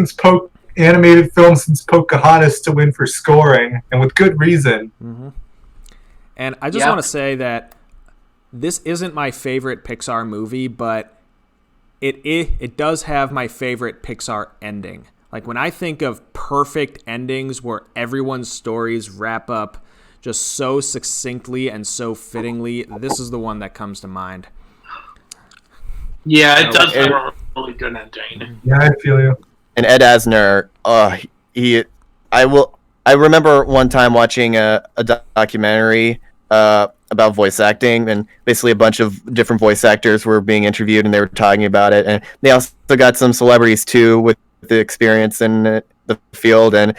animated film since Pocahontas to win for scoring, and with good reason. And I just want to say that this isn't my favorite Pixar movie, but it does have my favorite Pixar ending. When I think of perfect endings where everyone's stories wrap up just so succinctly and so fittingly, this is the one that comes to mind. Yeah, it does have a really good ending. Yeah, I feel you. And Ed Asner, I remember one time watching a documentary about voice acting, and basically a bunch of different voice actors were being interviewed, and they were talking about it. And they also got some celebrities too with the experience in the field. And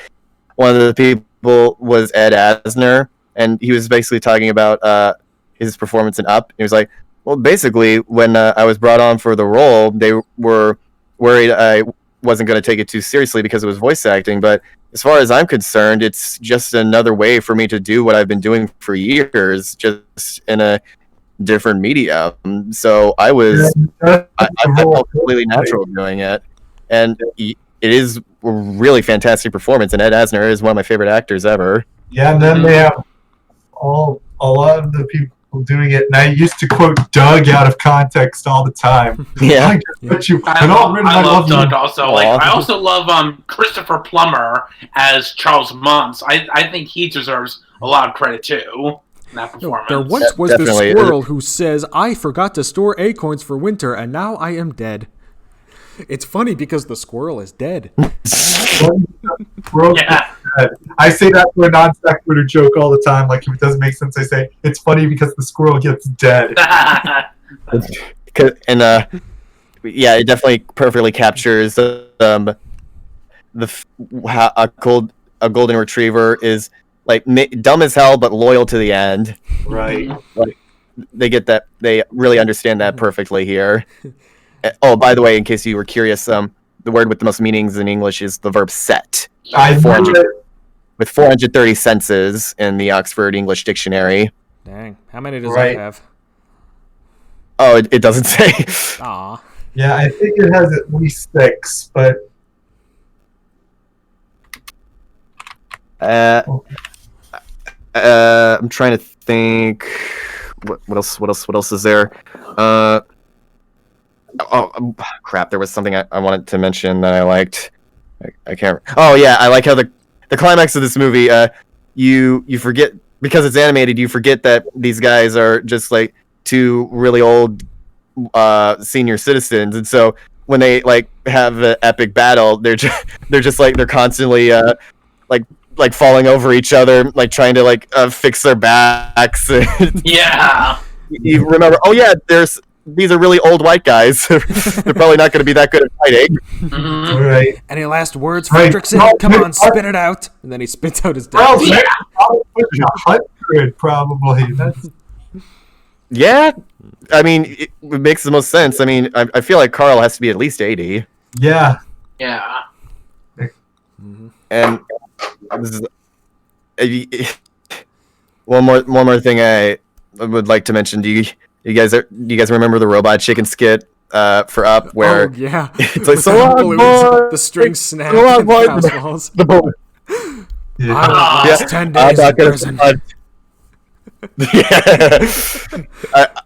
one of the people was Ed Asner, and he was basically talking about his performance in Up. He was like, well, basically, when I was brought on for the role, they were worried I wasn't going to take it too seriously because it was voice acting. But as far as I'm concerned, it's just another way for me to do what I've been doing for years, just in a different medium. So I felt completely natural doing it. And it is a really fantastic performance. And Ed Asner is one of my favorite actors ever. Yeah, and then they have a lot of the people doing it, and I used to quote Doug out of context all the time. Yeah, I love Doug also. I also love Christopher Plummer as Charles Muntz. I think he deserves a lot of credit too in that performance. There once was the squirrel who says, "I forgot to store acorns for winter, and now I am dead." It's funny because the squirrel is dead. Yeah. I say that for a non sequitur joke all the time. If it doesn't make sense, I say it's funny because the squirrel gets dead. And it definitely perfectly captures how a golden retriever is dumb as hell but loyal to the end. Right. They get that. They really understand that perfectly here. Oh, by the way, in case you were curious, the word with the most meanings in English is the verb set. With 430 senses in the Oxford English Dictionary. Dang. How many does that have? Oh, it doesn't say. Aw. Yeah, I think it has at least 6, but I'm trying to think. What else is there? Oh crap! There was something I wanted to mention that I liked. I can't. Oh yeah, I like how the climax of this movie. You forget, because it's animated. You forget that these guys are just like two really old senior citizens, and so when they like have an epic battle, they're constantly like falling over each other, like trying to fix their backs. Yeah. You remember? Oh yeah, these are really old white guys. They're probably not going to be that good at fighting. Mhm. Right. Any last words, Right. Fredrickson? Come on, spit it out. And then he spits out his Well, dice. that's probably 100 probably. That's Yeah, I mean, it makes the most sense. I mean, I feel like Carl has to be at least 80. yeah. Yeah. And this is, one more thing I would like to mention. Do you guys remember the robot chicken skit for Up, where Oh, yeah. it's like, With so the long, balloons, boy! the string snap, So long, and boy! the house walls. The boy. Yeah. I lost 10 I'm days not in gonna prison. Yeah.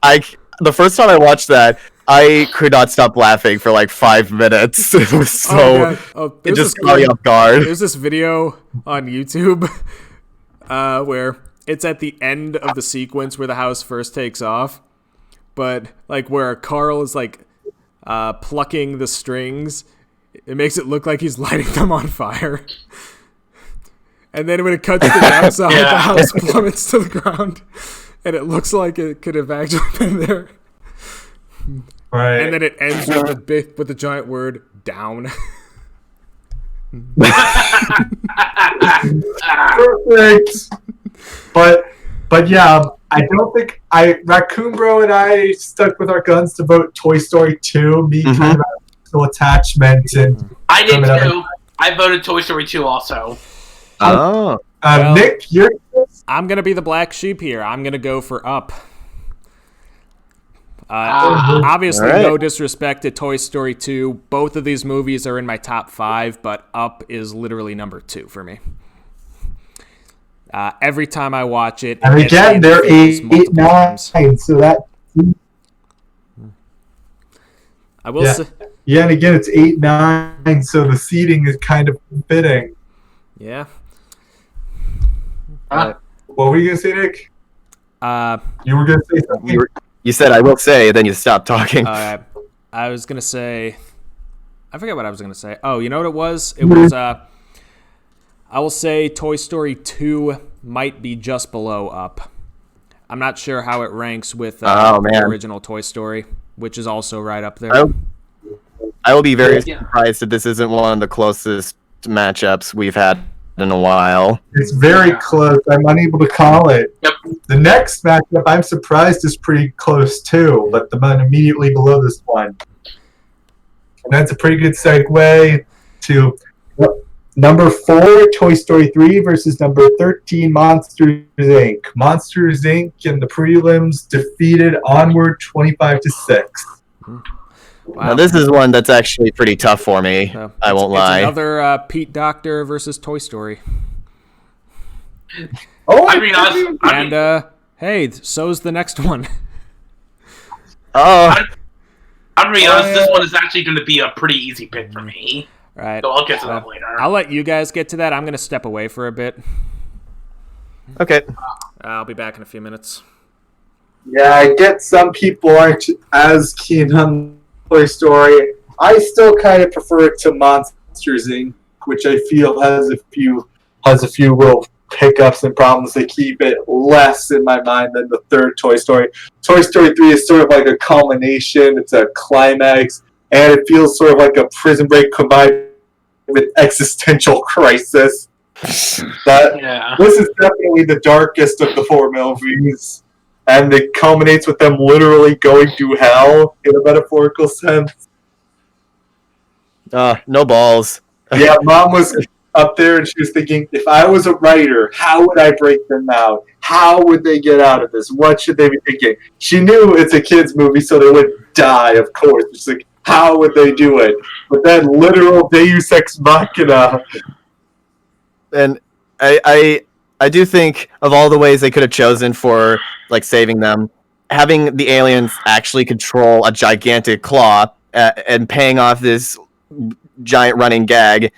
I the first time I watched that, I could not stop laughing for like 5 minutes. It was so it there's just this caught me great- off guard. There's this video on YouTube where it's at the end of the sequence where the house first takes off, but like where Carl is like plucking the strings, it makes it look like he's lighting them on fire. And then when it cuts to the outside, Yeah. the house plummets to the ground, and it looks like it could have actually been there. Right. And then it ends with the giant word "down." Perfect. But yeah, I don't think RaccoonBro and I stuck with our guns to vote Toy Story 2. Me kind of had no attachment, and I did too. I voted Toy Story 2 also. Oh. Well- Nick, you're I'm gonna be the black sheep here. I'm gonna go for Up. Obviously, Alright. no disrespect to Toy Story 2. Both of these movies are in my top 5, but Up is literally number 2 for me. Every time I watch it, and it again they're feels 8, multiple 9, times. so that I will Yeah. say, yeah, and again it's 8, 9, so the seating is kind of fitting. yeah. What were you gonna say, Nick? You were gonna say something. You said I will say, then you stopped talking. I was gonna say, I forget what I was gonna say. Oh, you know what it was? It was. I will say Toy Story 2 might be just below Up. I'm not sure how it ranks with Oh, the man. original Toy Story, which is also right up there. I will be very Yeah. surprised that this isn't one of the closest matchups we've had in a while. It's very close. I'm unable to call it. Yep. The next matchup, I'm surprised, is pretty close too, but the one immediately below this one. And that's a pretty good segue to number 4, Toy Story 3 versus number 13, Monsters, Inc. Monsters, Inc. in the prelims defeated Onward 25-6. Now this is one that's actually pretty tough for me. I won't lie. It's another Pete Docter versus Toy Story. Oh, I mean, And hey, so's the next one. Oh, I'm being honest, this one is actually going to be a pretty easy pick for me. Right. So I'll get to that later. I'll let you guys get to that. I'm gonna step away for a bit. okay. I'll be back in a few minutes. Yeah, I get some people aren't as keen on Toy Story. I still kind of prefer it to Monsters, Inc., which I feel has a few little hiccups and problems that keep it less in my mind than the third Toy Story. Toy Story 3 is sort of like a culmination. It's a climax, and it feels sort of like a Prison Break combined with existential crisis. Yeah. This is definitely the darkest of the 4 movies, and it culminates with them literally going to hell in a metaphorical sense. No balls. Yeah, Mom was up there and she was thinking, if I was a writer, how would I break them out? How would they get out of this? What should they be thinking? She knew it's a kid's movie, so they would die, of course. She's like, how would they do it? But then literal Deus Ex Machina. And I do think of all the ways they could have chosen for like saving them, having the aliens actually control a gigantic claw and paying off this giant running gag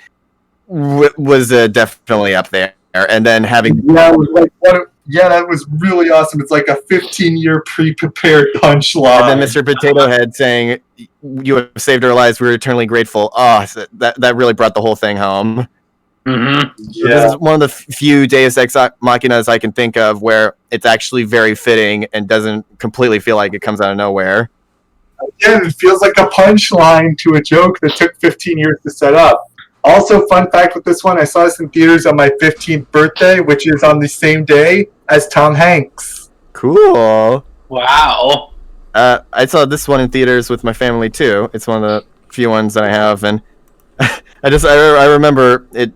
was definitely up there. And then having Yeah, it was like that was really awesome. It's like a 15-year pre-prepared punchline. and then Mr. Potato Head saying, "You have saved our lives. We're eternally grateful." Oh, that really brought the whole thing home. Mm-hmm. This is one of the few Deus Ex Machinas I can think of where it's actually very fitting and doesn't completely feel like it comes out of nowhere. Again, it feels like a punchline to a joke that took 15 years to set up. Also, fun fact with this one, I saw this in theaters on my 15th birthday, which is on the same day as Tom Hanks. Cool. Wow. I saw this one in theaters with my family too. It's one of the few ones that I have, and I remember it.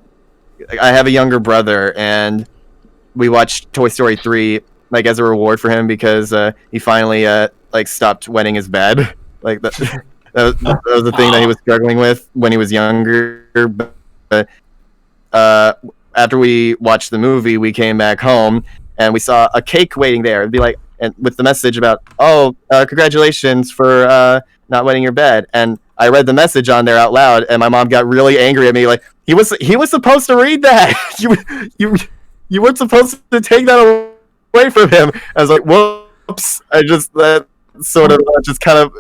I have a younger brother, and we watched Toy Story 3 like as a reward for him because he finally like stopped wetting his bed. Like that was the thing that he was struggling with when he was younger. But after we watched the movie, we came back home and we saw a cake waiting there. It'd be like, and with the message about, congratulations for not wetting your bed. And I read the message on there out loud, and my mom got really angry at me. Like, he was supposed to read that. you weren't supposed to take that away from him. I was like, whoops. I just sort of just kind of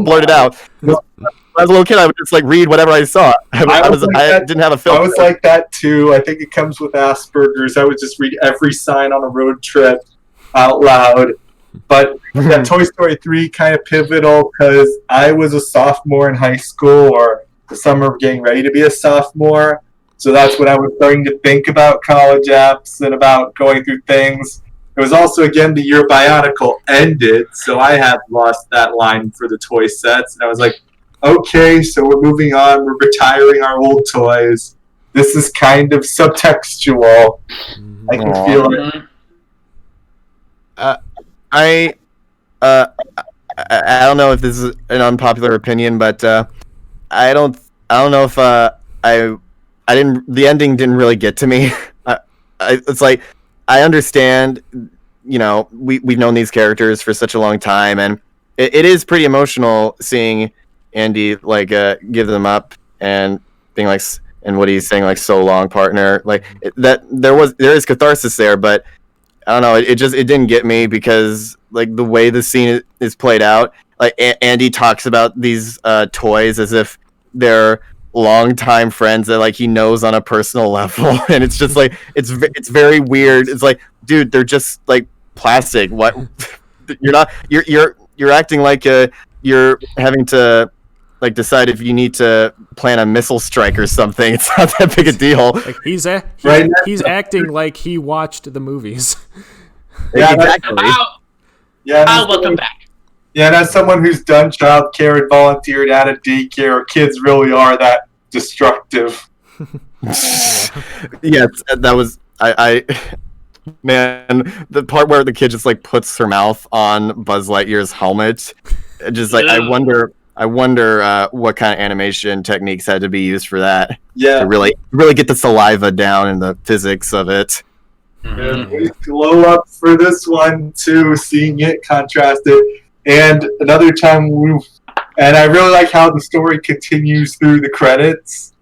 blurted out. When I was a little kid, I would just like read whatever I saw. I didn't have a filter. I was like that too. I think it comes with Asperger's. I would just read every sign on a road trip out loud. But yeah, Toy Story 3 kind of pivotal because I was a sophomore in high school, or the summer of getting ready to be a sophomore. So that's when I was starting to think about college apps and about going through things. It was also, again, the year Bionicle ended, so I had lost that line for the toy sets. And I was like, okay, so we're moving on. We're retiring our old toys. This is kind of subtextual. I can feel it. I don't know if this is an unpopular opinion, but I don't know if the ending didn't really get to me. It's like, I understand, we've known these characters for such a long time, and it is pretty emotional seeing Andy like give them up and being like, and what he's saying, like, so long, partner, like that. There is catharsis there, but I don't know. It didn't get me because like the way the scene is played out, like Andy talks about these toys as if they're longtime friends that like he knows on a personal level, and it's just like it's very weird. It's like, dude, they're just like plastic. What? You're acting like you're having to like decide if you need to plan a missile strike or something. It's not that big a deal. Like he's acting like he watched the movies. Yeah, exactly. I'll welcome back. Yeah, and as someone who's done childcare and volunteered at a daycare, kids really are that destructive. Yes, that was I man, the part where the kid just like puts her mouth on Buzz Lightyear's helmet, just like I wonder what kind of animation techniques had to be used for that. Yeah, to really get the saliva down and the physics of it. And we glow up for this one too, seeing it contrasted. And another time, and I really like how the story continues through the credits,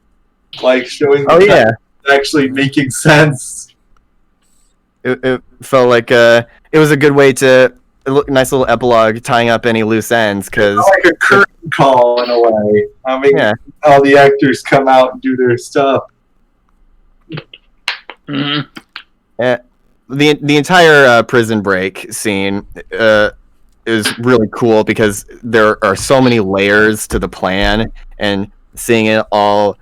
like showing actually making sense. It felt like it was a good way to nice little epilogue, tying up any loose ends, because like a curtain call in a way. I mean, how the actors come out and do their stuff. Mm-hmm. The entire prison break scene is really cool because there are so many layers to the plan, and seeing it all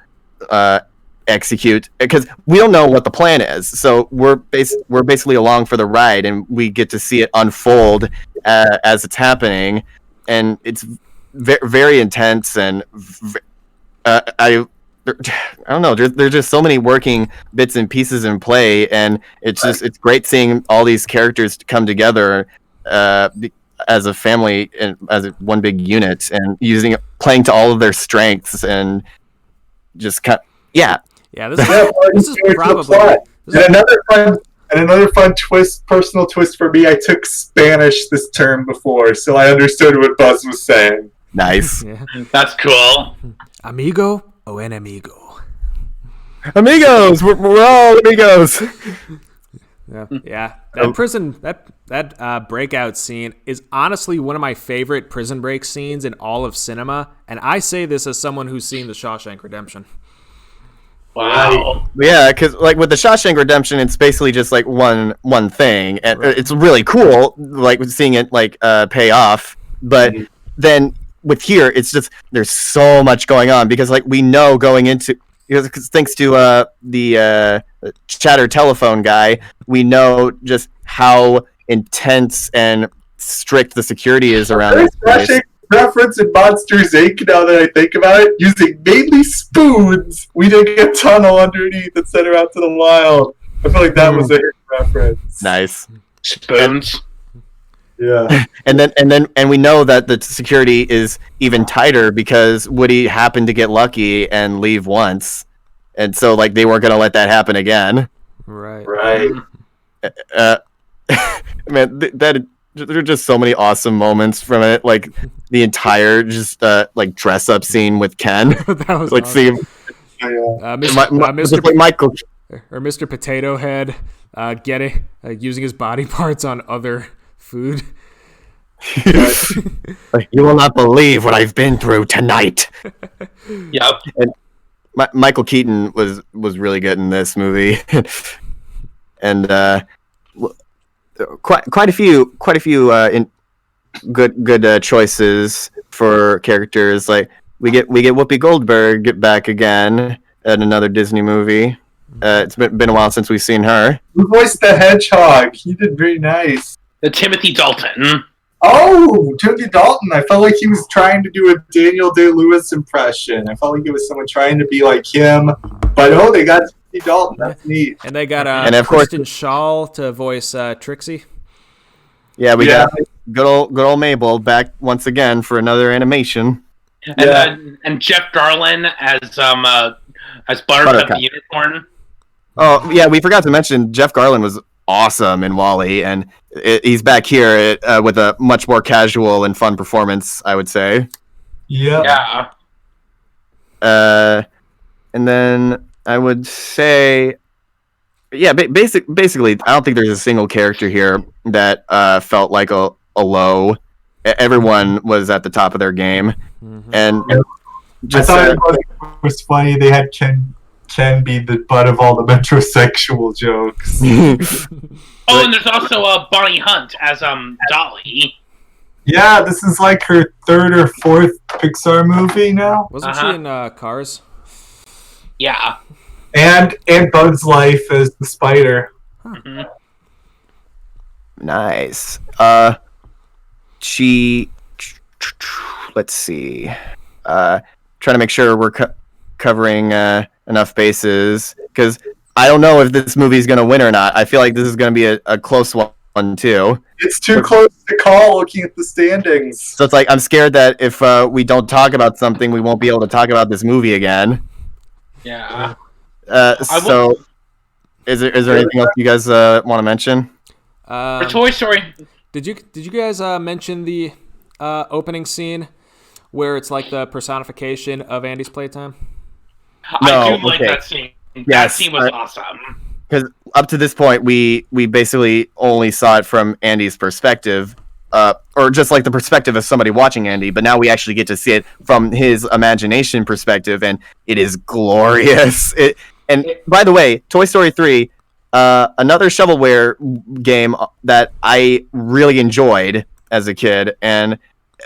execute, because we don't know what the plan is, so we're basically along for the ride, and we get to see it unfold as it's happening, and it's very intense. And I don't know. There's just so many working bits and pieces in play, and it's great seeing all these characters come together as a family and as one big unit, and playing to all of their strengths, and just this is And another fun twist, personal twist for me. I took Spanish this term before, so I understood what Buzz was saying. Nice. Yeah. That's cool. Amigo o enemigo. Amigos, we're all amigos. Yeah. That prison, that breakout scene is honestly one of my favorite prison break scenes in all of cinema, and I say this as someone who's seen The Shawshank Redemption. Wow. Yeah, because like with the Shawshank Redemption, it's basically just like one thing, and it's really cool, like seeing it like pay off. But then with here, it's just there's so much going on because like we know going into because thanks to the chatter telephone guy, we know just how intense and strict the security is around this place. Reference in Monsters Inc. Now that I think about it, using mainly spoons, we dig a tunnel underneath and send her out to the wild. I feel like that was a hit reference. Nice. Spoons. Yeah. And we know that the security is even tighter because Woody happened to get lucky and leave once, and so like they weren't gonna let that happen again. Right. Man, there are just so many awesome moments from it, like the entire just like dress up scene with Ken. That was like awesome. seeing Mr. Michael or Mr. Potato Head getting using his body parts on other food. Like, you will not believe what I've been through tonight. Yep. And Michael Keaton was really good in this movie, and quite a few good choices for characters. Like we get Whoopi Goldberg back again at another Disney movie. It's been a while since we've seen her. Who voiced the hedgehog? He did very nice. The Timothy Dalton. Oh, Timothy Dalton. I felt like he was trying to do a Daniel Day-Lewis impression. I felt like it was someone trying to be like him. But they got Timothy Dalton. That's neat. And they got and of Kristen Schaal to voice Trixie. Yeah, we got good old Mabel back once again for another animation. And Jeff Garlin as Buttercup the Unicorn. Oh yeah, we forgot to mention Jeff Garlin was awesome in WALL-E, and he's back here with a much more casual and fun performance, I would say. Yeah. And then I would say, basically, I don't think there's a single character here that felt like a low. Everyone was at the top of their game, and I thought it was funny. They had Ken be the butt of all the metrosexual jokes. Oh, and there's also Bonnie Hunt as Dolly. Yeah, this is like her third or fourth Pixar movie now. Wasn't she in Cars? Yeah. And Bug's Life as the spider. Mm-hmm. Nice. Let's see. Trying to make sure we're covering enough bases, because I don't know if this movie is going to win or not. I feel like this is going to be a close one too. It's too close to call looking at the standings. So it's like I'm scared that if we don't talk about something, we won't be able to talk about this movie again. Yeah. So is there anything else you guys want to mention? For Toy Story. Did you guys mention the opening scene where it's like the personification of Andy's playtime? I do like that scene. That Yes, scene was awesome. Because up to this point, we basically only saw it from Andy's perspective, or just like the perspective of somebody watching Andy. But now we actually get to see it from his imagination perspective, and it is glorious. And by the way, Toy Story 3, another shovelware game that I really enjoyed as a kid, and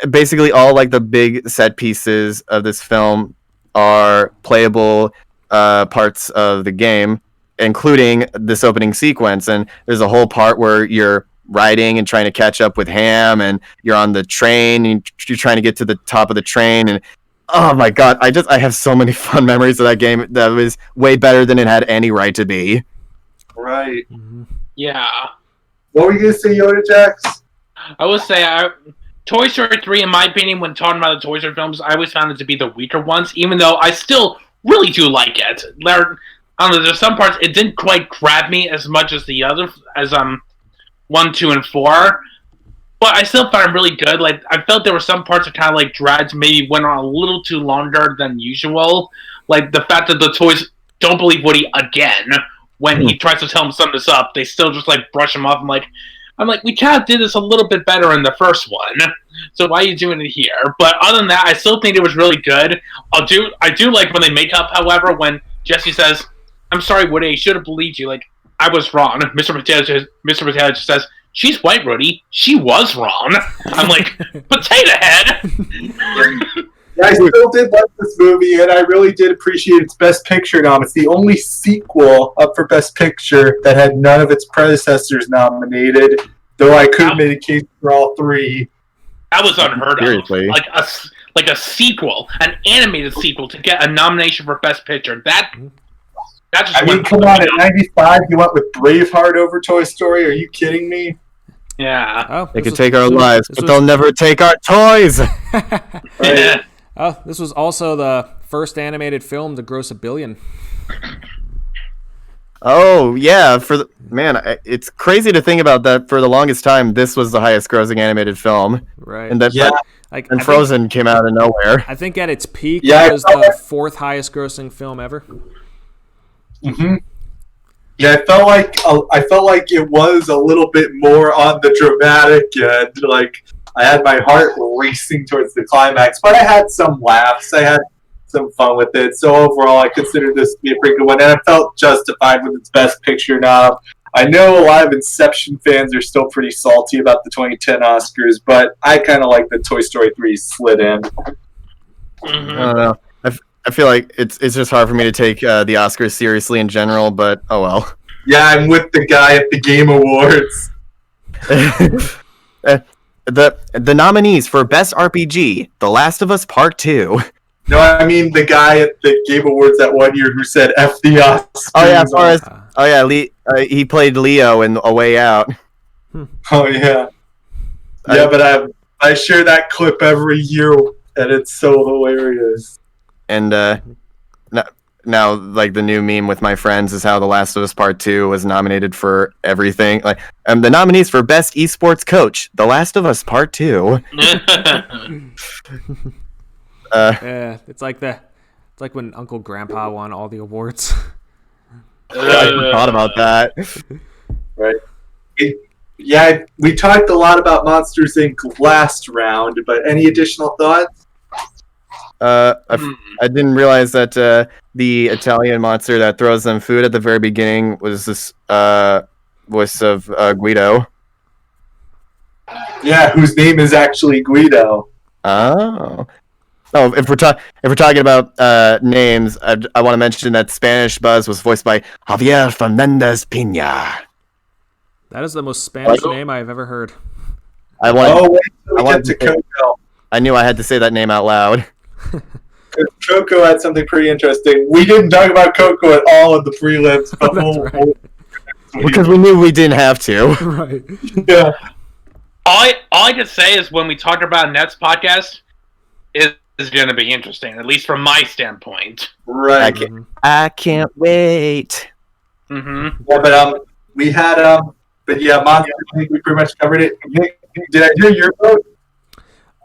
basically all like the big set pieces of this film are playable parts of the game, including this opening sequence. And there's a whole part where you're riding and trying to catch up with Ham, and you're on the train and you're trying to get to the top of the train. And oh my god, I have so many fun memories of that game. That was way better than it had any right to be. Right. Yeah. What were you gonna say, Yodajax? I would say Toy Story 3, in my opinion, when talking about the Toy Story films, I always found it to be the weaker ones, even though I still really do like it. I don't know. There's some parts it didn't quite grab me as much as the other, as 1, 2, and 4. But I still found it really good. Like I felt there were some parts that kind of like dragged, maybe went on a little too longer than usual. Like the fact that the toys don't believe Woody again when he tries to tell them something this up, they still just like brush him off. I'm like, we kind of did this a little bit better in the first one, so why are you doing it here? But other than that, I still think it was really good. I do like when they make up. However, when Jesse says, "I'm sorry, Woody, I should have believed you. Like I was wrong." Mr. Potato just says, "She's white, Woody. She was wrong." I'm like, potato head. I still did like this movie, and I really did appreciate its Best Picture nom. It's the only sequel up for Best Picture that had none of its predecessors nominated, though I could have made a case for all three. That was unheard Seriously. of. Like a sequel, an animated sequel, to get a nomination for Best Picture. That just I mean, come on, at 95, you went with Braveheart over Toy Story? Are you kidding me? Yeah. Oh, They could take our lives, but they'll never take our toys. Yeah. Oh, this was also the first animated film to gross $1 billion. Oh yeah, it's crazy to think about that. For the longest time, this was the highest-grossing animated film, Right. and Like, and Frozen came out of nowhere. I think at its peak, Yeah, it was the 4th highest grossing film ever. Mm-hmm. Yeah, I felt like it was a little bit more on the dramatic end. Like I had my heart racing towards the climax, but I had some laughs. I had some fun with it. So overall, I consider this to be a pretty good one, and I felt justified with its Best Picture nom. I know a lot of Inception fans are still pretty salty about the 2010 Oscars, but I kind of like that Toy Story 3 slid in. I don't know. I feel like it's just hard for me to take the Oscars seriously in general, but oh well. Yeah, I'm with the guy at the Game Awards. The nominees for Best RPG: The Last of Us Part 2. No, I mean the guy at the Game Awards that one year who said "F the Oscars." Oh yeah, he played Leo in A Way Out. Oh yeah, but I share that clip every year, and it's so hilarious. And now, like the new meme with my friends is how The Last of Us Part 2 was nominated for everything. Like, the nominees for Best Esports Coach: The Last of Us Part 2. Yeah, it's like when Uncle Grandpa won all the awards. I thought about that. Right. Yeah, we talked a lot about Monsters Inc. last round, but any additional thoughts? I didn't realize that the Italian monster that throws them food at the very beginning was this voice of Guido. Yeah, whose name is actually Guido. Oh, if we're talking about names, I want to mention that Spanish Buzz was voiced by Javier Fernandez Pina. That is the most Spanish name I've ever heard. Wait till we get to Coco. I knew I had to say that name out loud. Because Coco had something pretty interesting. We didn't talk about Coco at all in the prelims, but Because we knew we didn't have to. Right. Yeah. All I can say is when we talk about Nets podcast, is going to be interesting, at least from my standpoint. Right. I can't wait. Mm-hmm. Yeah, but we had but yeah, Monsters, I think we pretty much covered it. Nick, did I hear your vote?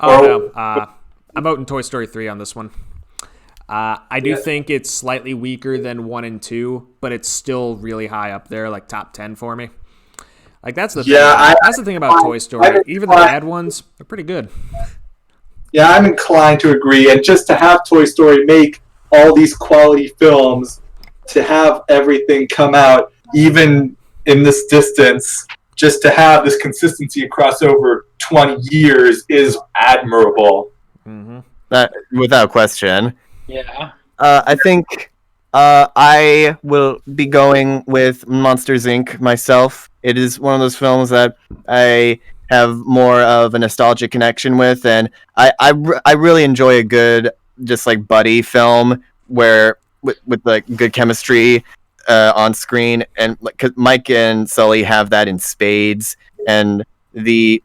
Oh no. I'm voting Toy Story 3 on this one. I do think it's slightly weaker than 1 and 2, but it's still really high up there, like top 10 for me. Like that's the thing. That's the thing about Toy Story. Even the bad ones are pretty good. Yeah, I'm inclined to agree. And just to have Toy Story make all these quality films, to have everything come out, even in this distance, just to have this consistency across over 20 years is admirable. Mm-hmm. That without question. Yeah. I think I will be going with Monsters Inc. myself. It is one of those films that I have more of a nostalgic connection with, and I really enjoy a good just like buddy film where with like good chemistry on screen, and because Mike and Sully have that in spades, and there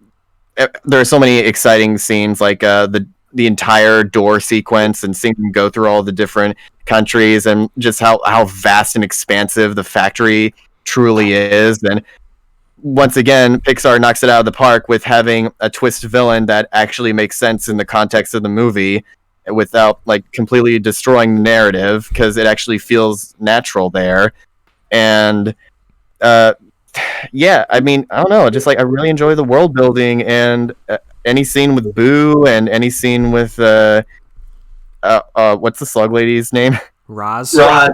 are so many exciting scenes like the entire door sequence and seeing them go through all the different countries, and just how vast and expansive the factory truly is. And once again, Pixar knocks it out of the park with having a twist villain that actually makes sense in the context of the movie without like completely destroying the narrative, because it actually feels natural there. And yeah, I mean, I don't know, just like I really enjoy the world building, and any scene with Boo and any scene with what's the slug lady's name? Roz. Roz.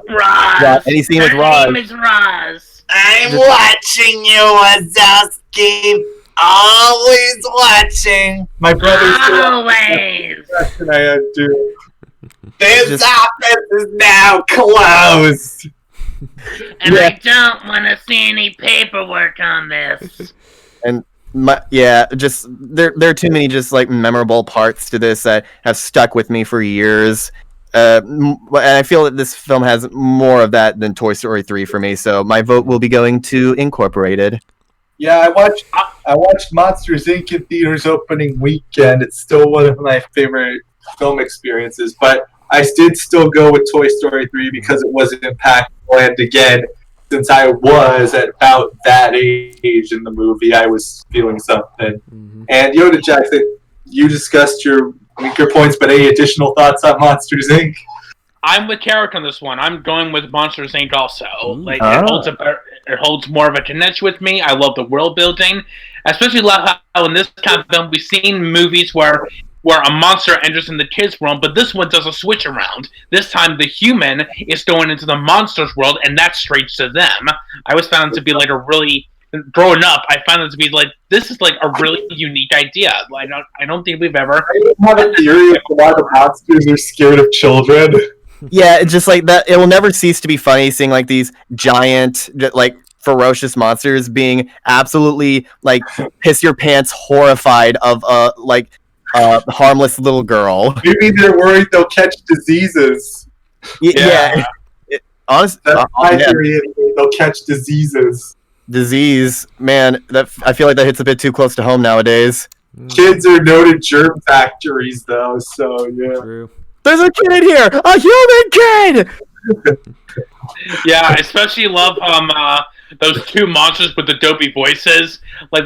Any scene with Her Roz. name is Roz. I'm watching you, Wazowski. Always watching. My brother's Always. and I had to. This Just- office is now closed. And Yeah. I don't want to see any paperwork on this. Just there are too many just like memorable parts to this that have stuck with me for years. And I feel that this film has more of that than Toy Story 3 for me, so my vote will be going to Incorporated. Yeah, I watched Monsters Inc. in theaters opening weekend. It's still one of my favorite film experiences, but I did still go with Toy Story 3 because it was impactful, and again, since I was at about that age in the movie, I was feeling something. Mm-hmm. And Yodajax, you discussed your weaker points, but any additional thoughts on Monsters Inc.? I'm with Carrick on this one. I'm going with Monsters Inc. also. Like Oh. it holds more of a connection with me. I love the world building, especially love how in this kind of film we've seen movies where a monster enters in the kids' world, but this one does a switch around. This time the human is going into the monster's world, and that's strange to them. I always found it to be like a really, growing up, I found it to be like, this is like a really unique idea. I don't think we've ever. I have a theory of why the monsters are scared of children. Yeah, it's just like that. It will never cease to be funny seeing like these giant, like ferocious monsters being absolutely like piss your pants horrified of harmless little girl. Maybe they're worried they'll catch diseases. Yeah. Honestly, That's my theory. They'll catch diseases. disease, man. I feel like that hits a bit too close to home nowadays. Kids are noted germ factories, though, so yeah. True. There's a kid in here, a human kid. Yeah, I especially love those two monsters with the dopey voices. Like,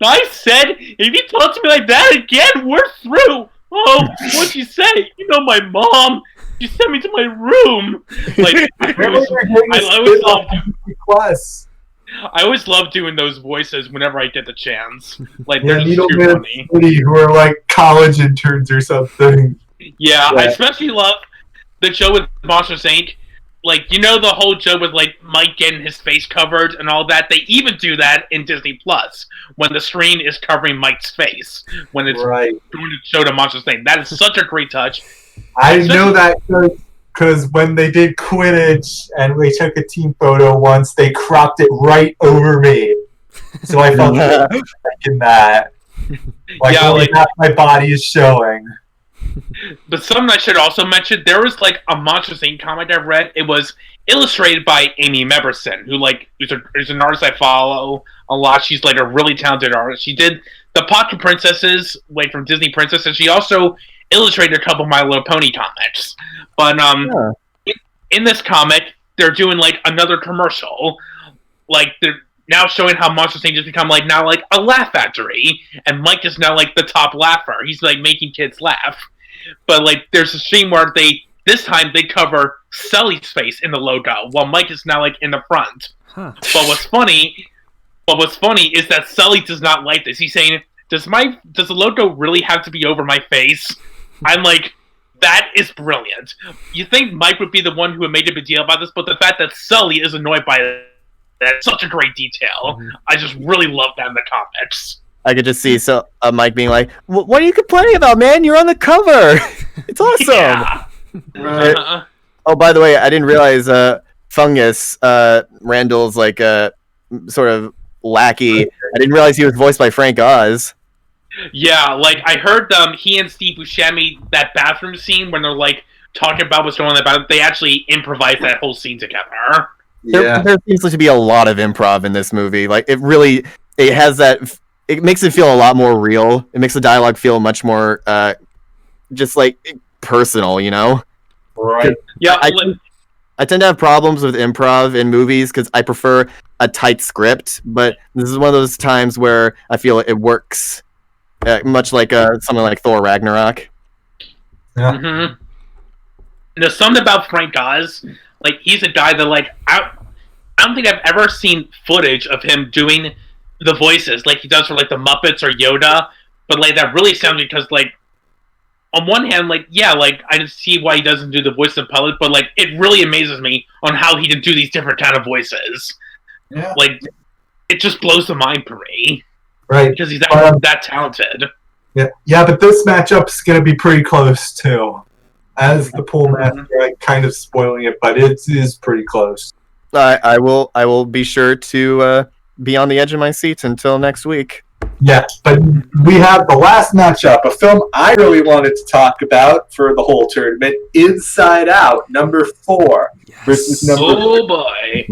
I said, if you talk to me like that again, we're through. Oh, what'd you say? You know my mom. She sent me to my room. Like, I always love doing those voices whenever I get the chance. Like, Yeah, they're just too Needleman funny. City, who are like college interns or something. Yeah, I Yeah. especially love the show with Monsters Inc. Like, you know the whole show with, like, Mike getting his face covered and all that? They even do that in Disney Plus, when the screen is covering Mike's face, when it's Right. going to show the Monsters Inc. That is such a great touch. I know that because when they did Quidditch and we took a team photo once, they cropped it right over me. So I felt in that. Like, Yeah, only like- half my body is showing. But something I should also mention, there was, like, a Monsters Inc. comic I've read. It was illustrated by Amy Meberson, who's an artist I follow a lot. She's, like, a really talented artist. She did the Pocket Princesses, like, from Disney Princess, and she also illustrated a couple of My Little Pony comics. But in this comic, they're doing, like, another commercial. Like, they're now showing how Monsters Inc. has become, like, now, like, a laugh factory, and Mike is now, like, the top laugher. He's, like, making kids laugh. But, like, there's a scene where this time they cover Sully's face in the logo, while Mike is now, like, in the front. Huh. But what's funny is that Sully does not like this. He's saying, does the logo really have to be over my face? I'm like, that is brilliant. You think Mike would be the one who would make a big deal about this, but the fact that Sully is annoyed by that's such a great detail. Mhm. I just really love that in the comics. I could just see Mike being like, "What are you complaining about, man? You're on the cover. It's awesome." Yeah. Right. Oh, by the way, I didn't realize Fungus, Randall's like sort of lackey. I didn't realize he was voiced by Frank Oz. Yeah, like, I heard he and Steve Buscemi, that bathroom scene when they're, like, talking about what's going on about it, they actually improvised that whole scene together. There seems to be a lot of improv in this movie. Like, it has that. It makes it feel a lot more real. It makes the dialogue feel much more, just like personal, you know. Right. Yeah, I tend to have problems with improv in movies because I prefer a tight script, but this is one of those times where I feel it works, much like something like Thor Ragnarok. Yeah. mm-hmm. There's something about Frank Oz. Like, he's a guy that, like, I don't think I've ever seen footage of him doing the voices like he does for, like, the Muppets or Yoda. But, like, that really sounds because, like, on one hand, like, yeah, like, I just see why he doesn't do the voice in public, but, like, it really amazes me on how he can do these different kind of voices. Yeah. Like, it just blows the mind for me. Right. Because he's that talented. Yeah, but this matchup's going to be pretty close, too. As the pool master, I'm kind of spoiling it, but it is pretty close. I will be sure to be on the edge of my seat until next week. Yeah, but we have the last matchup, a film I really wanted to talk about for the whole tournament, Inside Out, number 4 versus number... Oh, boy.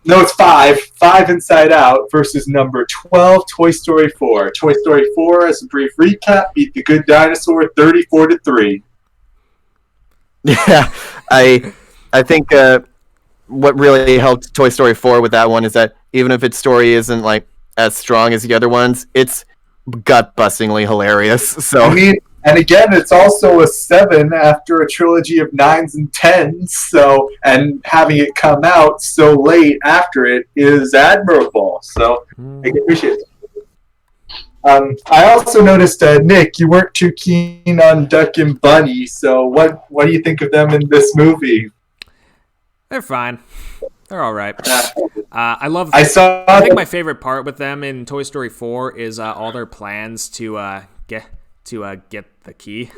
No, it's 5. 5 Inside Out versus number 12, Toy Story 4. Toy Story 4, as a brief recap, beat The Good Dinosaur 34-3. Yeah, I think what really helped Toy Story 4 with that one is that even if its story isn't like as strong as the other ones, it's gut-bustingly hilarious. So I mean, and again, it's also a 7 after a trilogy of 9s and 10s. So, and having it come out so late after it is admirable. So, I can appreciate it. I also noticed, Nick, you weren't too keen on Duck and Bunny. So, what do you think of them in this movie? They're fine. They're all right. I think my favorite part with them in Toy Story 4 is all their plans to get the key.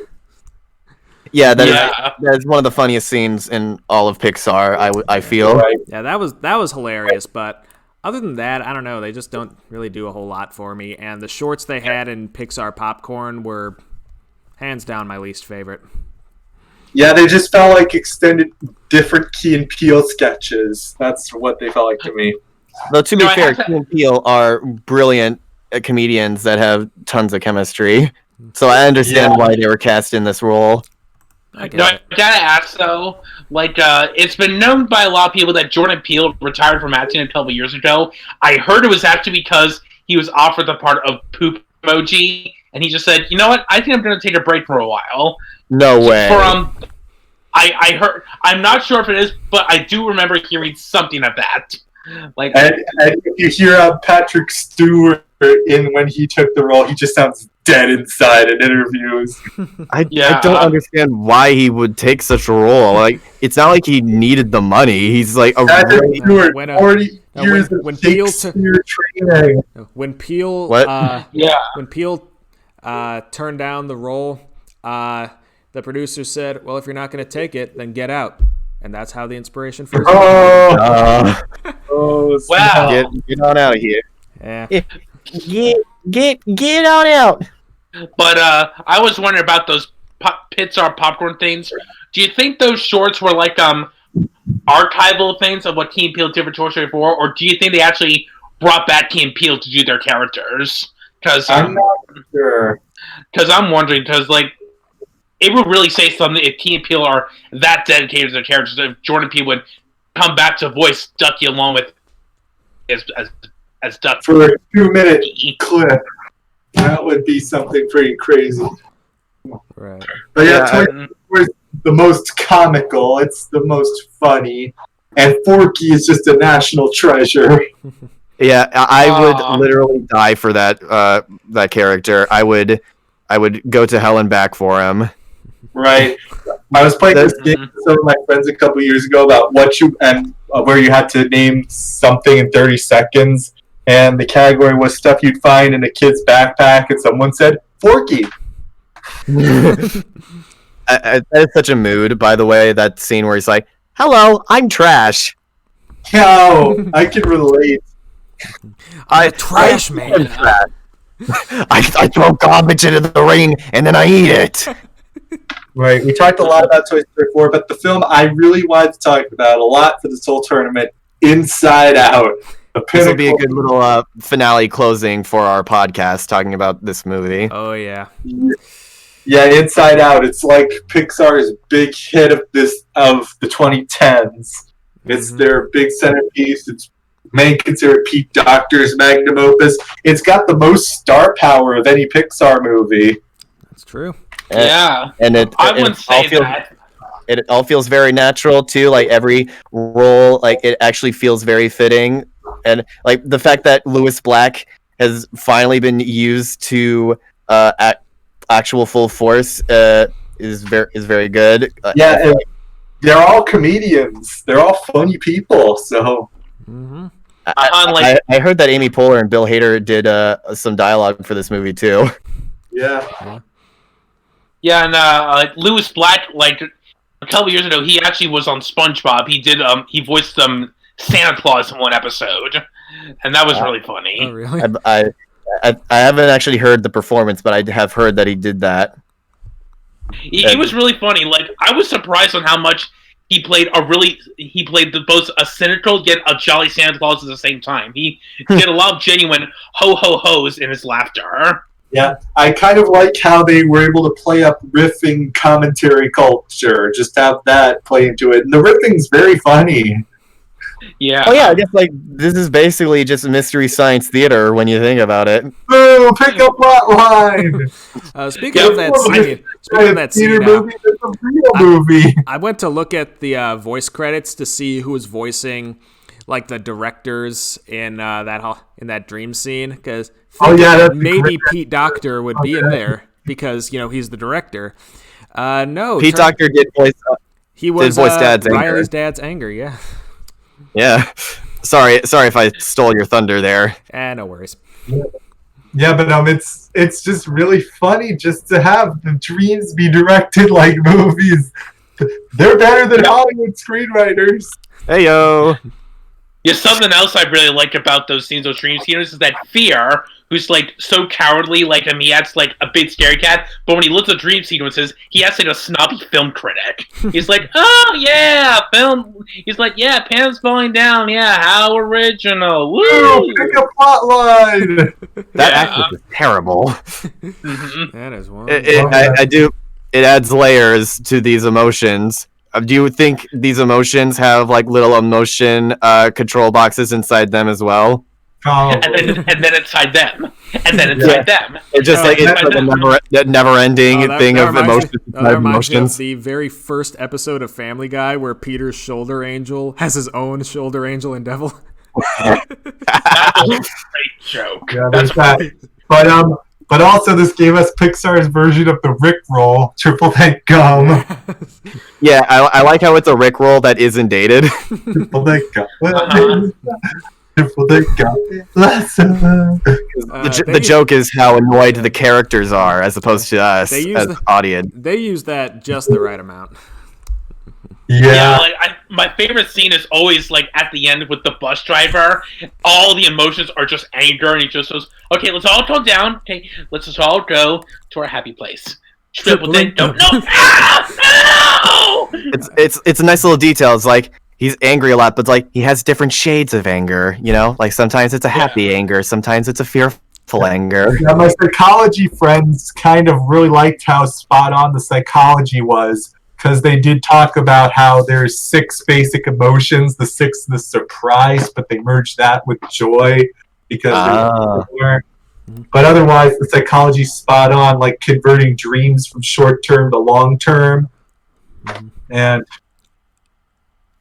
Yeah, that's one of the funniest scenes in all of Pixar. I feel. Right. Yeah, that was hilarious. But other than that, I don't know. They just don't really do a whole lot for me. And the shorts they had in Pixar Popcorn were hands down my least favorite. Yeah, they just felt like extended different Key and Peele sketches. That's what they felt like to me. Though to be fair, Key and Peele are brilliant comedians that have tons of chemistry. So I understand why they were cast in this role. I gotta ask though, like, it's been known by a lot of people that Jordan Peele retired from acting a couple years ago. I heard it was actually because he was offered the part of Poop Emoji, and he just said, "You know what? I think I'm going to take a break for a while." No way. I heard. I'm not sure if it is, but I do remember hearing something of that. Like, and if you hear Patrick Stewart when he took the role, he just sounds dead inside in interviews. I don't understand why he would take such a role. Like, it's not like he needed the money. He's like a Patrick Stewart, 40 years when of Shakespeare training. When Peele, when Peele turned down the role, the producer said, "Well, if you're not going to take it, then get out." And that's how the inspiration first. Wow! Get on out of here. Yeah. Get on out. But I was wondering about those Pixar popcorn things. Do you think those shorts were like archival things of what Key and Peele did for Toy Story 4, or do you think they actually brought back Key and Peele to do their characters? Because I'm not sure. Because I'm wondering, because like it would really say something if Key and Peele are that dedicated to their characters. If Jordan Peele would come back to voice Ducky along with as Duck for a 2-minute clip, that would be something pretty crazy. Right. But Toy Story is the most comical. It's the most funny, and Forky is just a national treasure. Yeah, I would literally die for that character. I would go to hell and back for him. Right. I was playing this game with some of my friends a couple years ago about where you had to name something in 30 seconds, and the category was stuff you'd find in a kid's backpack, and someone said Forky. That is such a mood, by the way, that scene where he's like, "Hello, I'm trash." Yo, I can relate. I'm a trash man. I throw garbage into the ring and then I eat it. Right. We talked a lot about Toy Story 4, but the film I really wanted to talk about a lot for this whole tournament, Inside Out. This will be a good little finale closing for our podcast talking about this movie. Oh, yeah. Yeah, Inside Out. It's like Pixar's big hit of the 2010s. It's their big centerpiece. It's may considered Pete Docter's magnum opus. It's got the most star power of any Pixar movie. That's true. Yeah. And I wouldn't say that. It all feels very natural too. Like every role, like it actually feels very fitting. And like the fact that Lewis Black has finally been used to actual full force is very good. Yeah, and they're all comedians. They're all funny people. So I heard that Amy Poehler and Bill Hader did some dialogue for this movie too. yeah. Yeah, and like Lewis Black, like a couple years ago, he actually was on SpongeBob. He did he voiced Santa Claus in one episode, and that was really funny. Oh, really? I haven't actually heard the performance, but I have heard that he did that. He was really funny. Like I was surprised on how much he played both a cynical yet a jolly Santa Claus at the same time. He did a lot of genuine ho ho ho's in his laughter. Yeah, I kind of like how they were able to play up riffing commentary culture. Just have that play into it. And the riffing's very funny. Yeah. Oh yeah, I guess like this is basically just Mystery Science Theater when you think about it. Boo! Pick a plot line! Speaking of that scene, movie, it's a real movie. I went to look at the voice credits to see who was voicing like the directors in that dream scene, because maybe Pete Docter would be in there because he's the director. No, Pete Docter did voice. He was Riley's dad's anger. Yeah. Yeah. Sorry if I stole your thunder there. No worries. Yeah, but it's just really funny just to have the dreams be directed like movies. They're better than Hollywood screenwriters. Hey yo. Yeah, something else I really like about those scenes, those dream scenes, is that Fear, who's like so cowardly, like him, he acts like a big scary cat, but when he looks at dream sequences, he acts like a snobby film critic. He's like, oh yeah, film. He's like, yeah, Pam's falling down. Yeah, how original. Woo! Oh, pick a plot line. That actress is terrible. That is one. It adds layers to these emotions. Do you think these emotions have like little emotion control boxes inside them as well? Oh. And then inside them. And then inside them. It's just like it's like a never-ending thing of emotions. That reminds me of the very first episode of Family Guy where Peter's shoulder angel has his own shoulder angel and devil. That's a great joke. Yeah, that's that. But also this gave us Pixar's version of the Rickroll, Triple Thank Gum. Yeah, I like how it's a Rickroll that isn't dated. Triple Thank Gum. The joke is how annoyed the characters are as opposed to us as audience. They use that just the right amount. Yeah. Like my favorite scene is always like at the end with the bus driver. All the emotions are just anger, and he just goes, "Okay, let's all calm down. Okay, let's just all go to our happy place." Triple Thank Gum. No! It's a nice little detail. It's like he's angry a lot, but it's like he has different shades of anger. Like sometimes it's a happy anger, sometimes it's a fearful anger. Yeah, my psychology friends kind of really liked how spot on the psychology was. Because they did talk about how there's 6 basic emotions, the 6th is surprise, but they merged that with joy because but otherwise the psychology's spot on, like converting dreams from short term to long term. And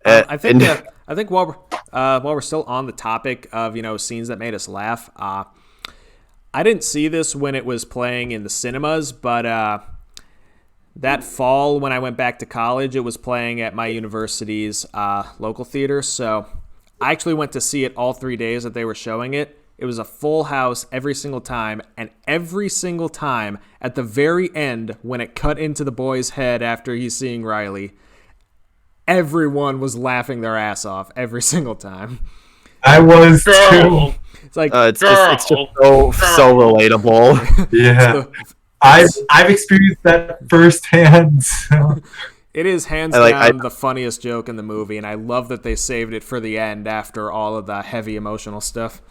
I think while we're still on the topic of scenes that made us laugh, I didn't see this when it was playing in the cinemas, but that fall, when I went back to college, it was playing at my university's local theater. So I actually went to see it all 3 days that they were showing it. It was a full house every single time. And every single time, at the very end, when it cut into the boy's head after he's seeing Riley, everyone was laughing their ass off every single time. I was too. It's like it's just so relatable. Yeah. I've experienced that firsthand. So. It is hands down the funniest joke in the movie, and I love that they saved it for the end after all of the heavy emotional stuff.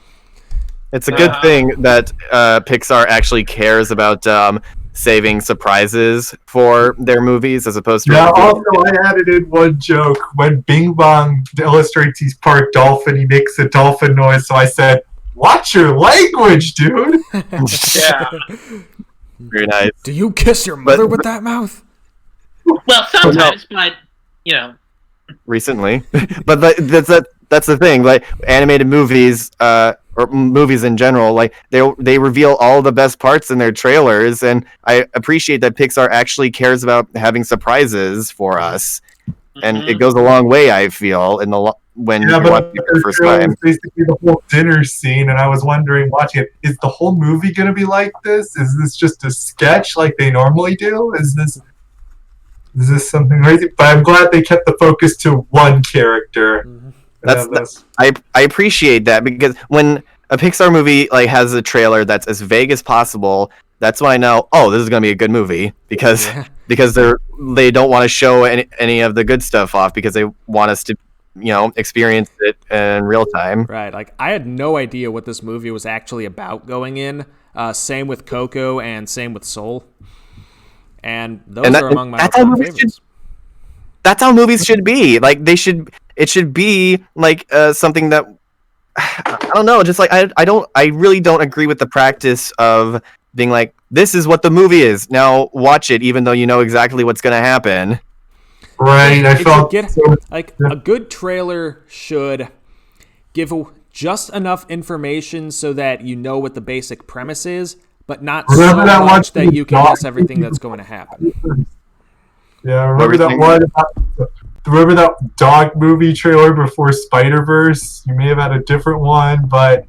It's a good thing that Pixar actually cares about saving surprises for their movies as opposed to. Yeah, also, I added in one joke. When Bing Bong illustrates his part dolphin, he makes a dolphin noise, so I said, "Watch your language, dude!" Yeah. Very nice. Do you kiss your mother with that mouth? Well, sometimes, but Recently, but that's the thing. Like animated movies, or movies in general, like they reveal all the best parts in their trailers, and I appreciate that Pixar actually cares about having surprises for us, and it goes a long way. I feel when you watch it the first time. Was basically the whole dinner scene, and I was wondering, watching it, is the whole movie going to be like this? Is this just a sketch like they normally do? Is this something crazy? But I'm glad they kept the focus to one character. I appreciate that, because when a Pixar movie like has a trailer that's as vague as possible, that's when I know, oh, this is going to be a good movie, because they don't want to show any of the good stuff off, because they want us to experience it in real time. Right. Like, I had no idea what this movie was actually about going in. Same with Coco and same with Soul. And those are among my favorites. That's how movies should be. Like, it should be like something that, I don't know, just like, I really don't agree with the practice of being like, this is what the movie is, now watch it, even though you know exactly what's going to happen. Right, a good trailer should give just enough information so that you know what the basic premise is, but not so much that you can guess everything that's going to happen. Yeah, remember that dog movie trailer before Spider-Verse? You may have had a different one, but it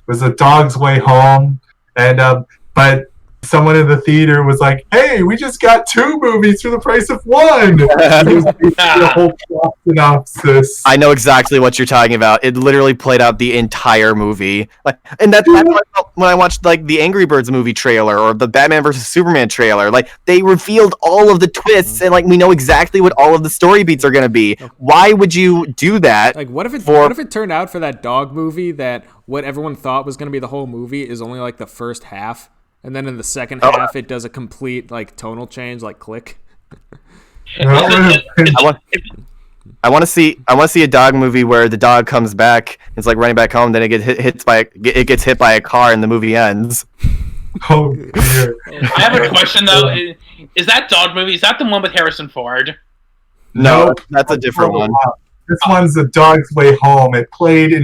was A Dog's Way Home, and but someone in the theater was like, "Hey, we just got 2 movies for the price of 1." It was the whole plot synopsis. I know exactly what you're talking about. It literally played out the entire movie. And that's what I felt when I watched like the Angry Birds movie trailer or the Batman vs Superman trailer. Like, they revealed all of the twists, and like we know exactly what all of the story beats are going to be. Why would you do that? Like, what if it turned out for that dog movie that what everyone thought was going to be the whole movie is only like the first half? And then in the second half, it does a complete like tonal change, like Click. I want to see a dog movie where the dog comes back. It's like running back home. Then it gets hit by a car, and the movie ends. Oh dear. I have a question though. Is that dog movie? Is that the one with Harrison Ford? No, that's a different one. This one's A Dog's Way Home. It played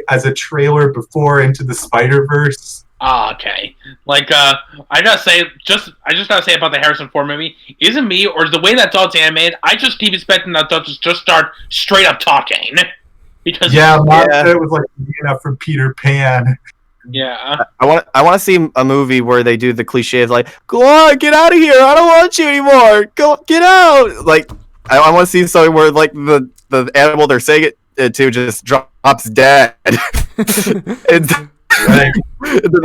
as a trailer before Into the Spider-Verse. Ah, okay. Like, I just gotta say about the Harrison Ford movie, isn't me, or the way that dog's animated, I just keep expecting that dog to just start straight up talking. Because it was like from Peter Pan. Yeah. I want to see a movie where they do the cliche of like, go on, get out of here, I don't want you anymore, go, get out. Like, I want to see something where like the animal they're saying it to just drops dead. Right. But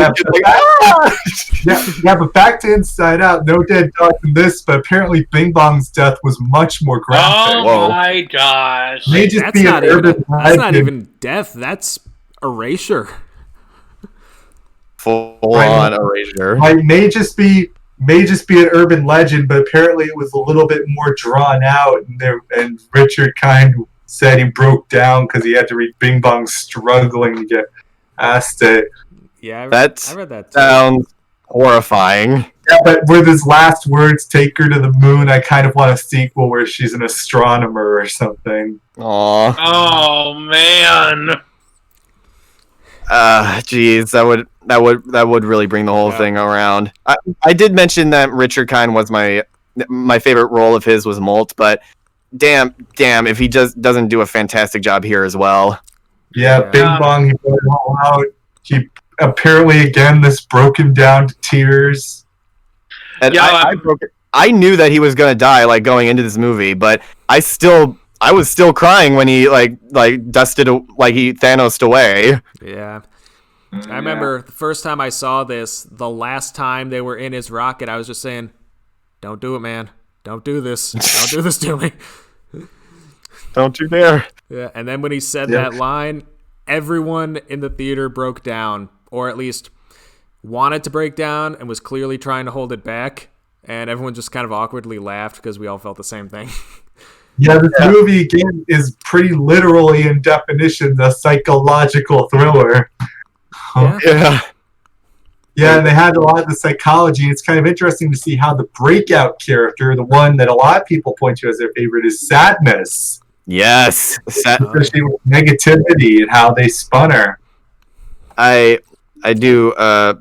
back to Inside Out. No dead dogs in this, but apparently Bing Bong's death was much more graphic. Oh my gosh! That's not even death. That's erasure. Full on erasure. It may just be an urban legend, but apparently it was a little bit more drawn out. And Richard kind of said he broke down because he had to read Bing Bong struggling to get past it. Yeah, I read that too. Sounds horrifying. Yeah, but with his last words, "Take her to the moon," I kind of want a sequel where she's an astronomer or something. Aww. Oh man. Jeez, that would really bring the whole thing around. I did mention that Richard Kind was my favorite role of his was Molt, but damn if he just doesn't do a fantastic job here as well. Yeah, Bing Bong, he brought it all out. He apparently, again, this broke him down to tears. And I knew that he was gonna die, like going into this movie, but I was still crying when he like dusted, like he Thanos'd away. Yeah. I remember the first time I saw this, the last time they were in his rocket, I was just saying, "Don't do it, man. Don't do this. Don't do this to me." Don't you dare. Yeah, and then when he said that line, everyone in the theater broke down, or at least wanted to break down and was clearly trying to hold it back, and everyone just kind of awkwardly laughed because we all felt the same thing. Yeah, this movie again is pretty literally in definition a psychological thriller. Yeah. Yeah, and they had a lot of the psychology. It's kind of interesting to see how the breakout character, the one that a lot of people point to as their favorite, is Sadness. Yes. Especially with negativity and how they spun her. I do. I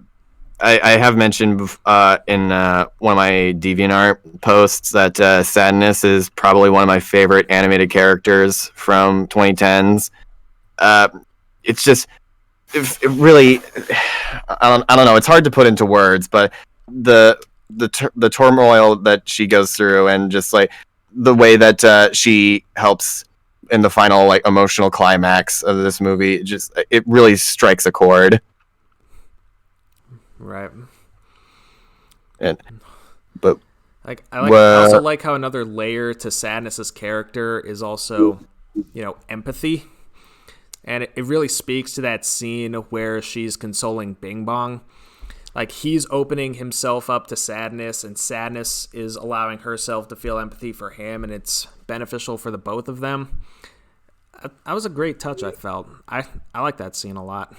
have mentioned in one of my DeviantArt posts that Sadness is probably one of my favorite animated characters from 2010s. It's just, it really, I don't know. It's hard to put into words, but the turmoil that she goes through, and just like the way that she helps in the final like emotional climax of this movie, it really strikes a chord. Right. But I also like how another layer to Sadness's character is also, empathy. And it really speaks to that scene where she's consoling Bing Bong. Like, he's opening himself up to Sadness, and Sadness is allowing herself to feel empathy for him, and it's beneficial for the both of them. That was a great touch, I felt. I like that scene a lot.